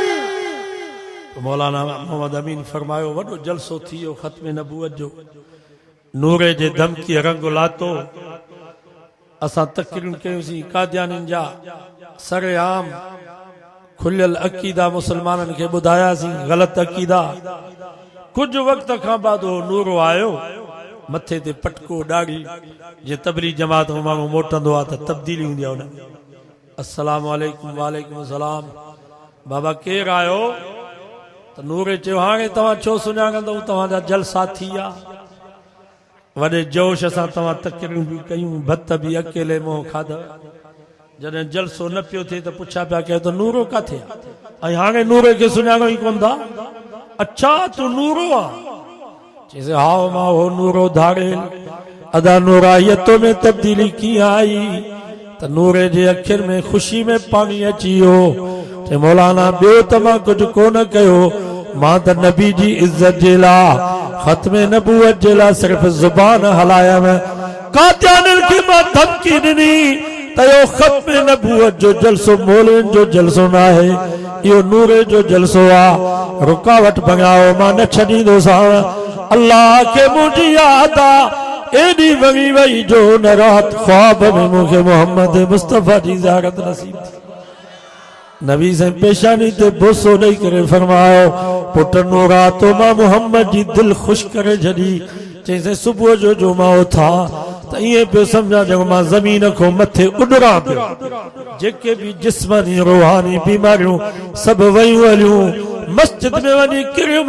मौलाना मोहम्मद अमीन फरमायो वॾो जलसो थी वियो ख़त्म नबूवत जो नूरे जे धमकी रंग लातो असां तकरीर कयोसीं कादियानिन जा सरेआम खुलियल अकीदा मुसलमाननि खे ॿुधायासीं ग़लत अकीदा कुछ वक्त खां बाद वो नूरो आयो मथे ते पटको ॾाढ़ी जे तबलीग जमात में माण्हू मोटंदो आहे त तब्दीली हूंदी आहे उन अस्सलाम वालेकुम वालेकुम सलाम बाबा केर आयो त नूरे चयो हाणे तव्हां छो सुञाणंदव तव्हांजा जलसा थी विया वॾे जोश सां तव्हां तकरीरूं बि कयूं भत बि अकेले मोह खाधव जॾहिं जलसो न पियो थिए त पुछा पिया कयो त नूरो काथे आहे ऐं हाणे नूरे खे सुञाणो ई कोन था अच्छा तू नूरो आहे चइसे हाओ मां हो नूरो धाड़ेल अदा नूरायतों में तब्दीली कीअं आई त नूरे जे अखियुनि में ख़ुशी में पाणी अची वियो चए मौलाना ॿियो त मां कुझु कोन कयो मां त नबी जी इज़त जे लाइ ख़त्म नबूवत जे लाइ सिर्फ़ ज़ुबान हलायम कादियानिन खे मां धमकी ॾिनी त इहो ख़त्म नबूवत जो जलसो मौलवियुनि जो जलसो न आहे इहो नूरे जो जलसो आहे रुकावट भॻायो मां न छॾींदोसां अल्लाह खे मुंहिंजी याद आहे एॾी वॻी वई जो न राति ख्वाब में मूंखे मोहम्मद मुस्तफ़ा जी ज़ियारत नसीब थी नबी साईं पेशानी ते बोसो ॾेई करे फरमायो पुट नूरा तो मां मोहम्मद जी दिलि ख़ुशि करे छॾी चईं सुबुह जो मां उथा त ईअं पियो सम्झां जो मां ज़मीन खां मथे उॾरां पियो जेके बि जिस्मानी रूहानी बीमारियूं सभु वयूं हलियूं मस्जिद में वञी किरियूं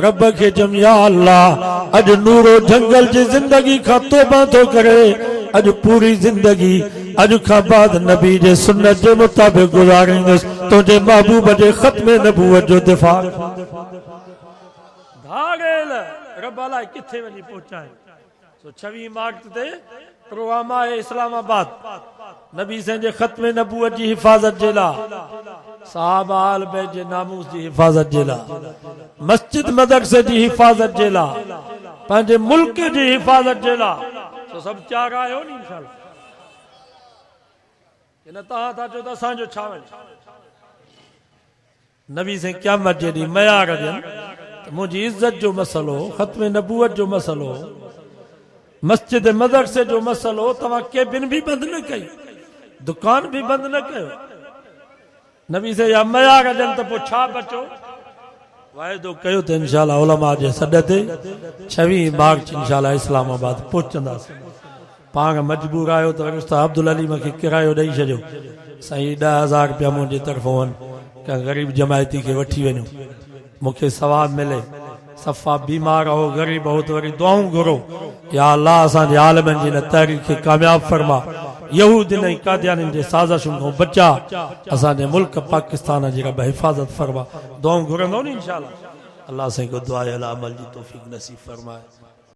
रब खे चयमि या अल्लाह अॼु नूरो जंगल जी ज़िंदगी खां तौबा थो करे अॼु पूरी ज़िंदगी अॼु खां बाद नबी जे सुन्नत जे मुताबिक़ गुज़ारींदुसि तुंहिंजे महबूब जे ख़त्म नबूवत जो दिफ़ा धाड़ेल रब अलाए किथे वञी पहुचाए सो 26 मार्च ते प्रोग्राम आहे इस्लामाबाद नबी साईं जे ख़त्म नबूवत जी हिफ़ाज़त जे लाइ साहब आल बैत जे नामूस जी हिफ़ाज़त जे लाइ मस्जिद मदरसे जी हिफ़ाज़त जे लाइ पंहिंजे मुल्क जी हिफ़ाज़त जे लाइ सो सभु तयारु आहियो नी इंशाअल्लाह कि न तव्हां था चओ त असांजो छा वञे नबी साईं क़यामत जे ॾींहुं मयार ॾियनि त मुंहिंजी इज़त जो मसइलो ख़त्म नबूवत जो मसइलो मस्जिद मदरसे जो मसइलो तव्हां केबिन बि बंदि न कई दुकान बि बंदि न कयो नबी साईं या मयार ॾियनि त पोइ छा बचो वाइदो कयो त इंशाअल्लाह उलमा जे सॾ ते 26 मार्च इंशाअल्लाह इस्लामाबाद पहुचंदासीं पाण मजबूर आयो त उस्ताद अब्दुल अलीम खे किरायो ॾेई छॾियो साईं 10,000 रुपया मुंहिंजे तरफ़ों वञ कंहिं ग़रीब जमायती खे वठी वञो मूंखे सवाब मिले सफ़ा बीमार हो ग़रीब हो त वरी दुआऊं घुरो या अल्लाह असांजे आलमनि जी हिन तहरीक खे कामयाब फरमा यहूदिन ऐं कादियानिन जे साज़िशुनि खां बचा असांजे मुल्क पाकिस्तान जी रब हिफ़ाज़त फरमा दुआऊं घुरंदो नी इंशाअल्लाह अल्लाह साईं को दुआ अल अमल जी तौफ़ीक़ नसीब फरमाए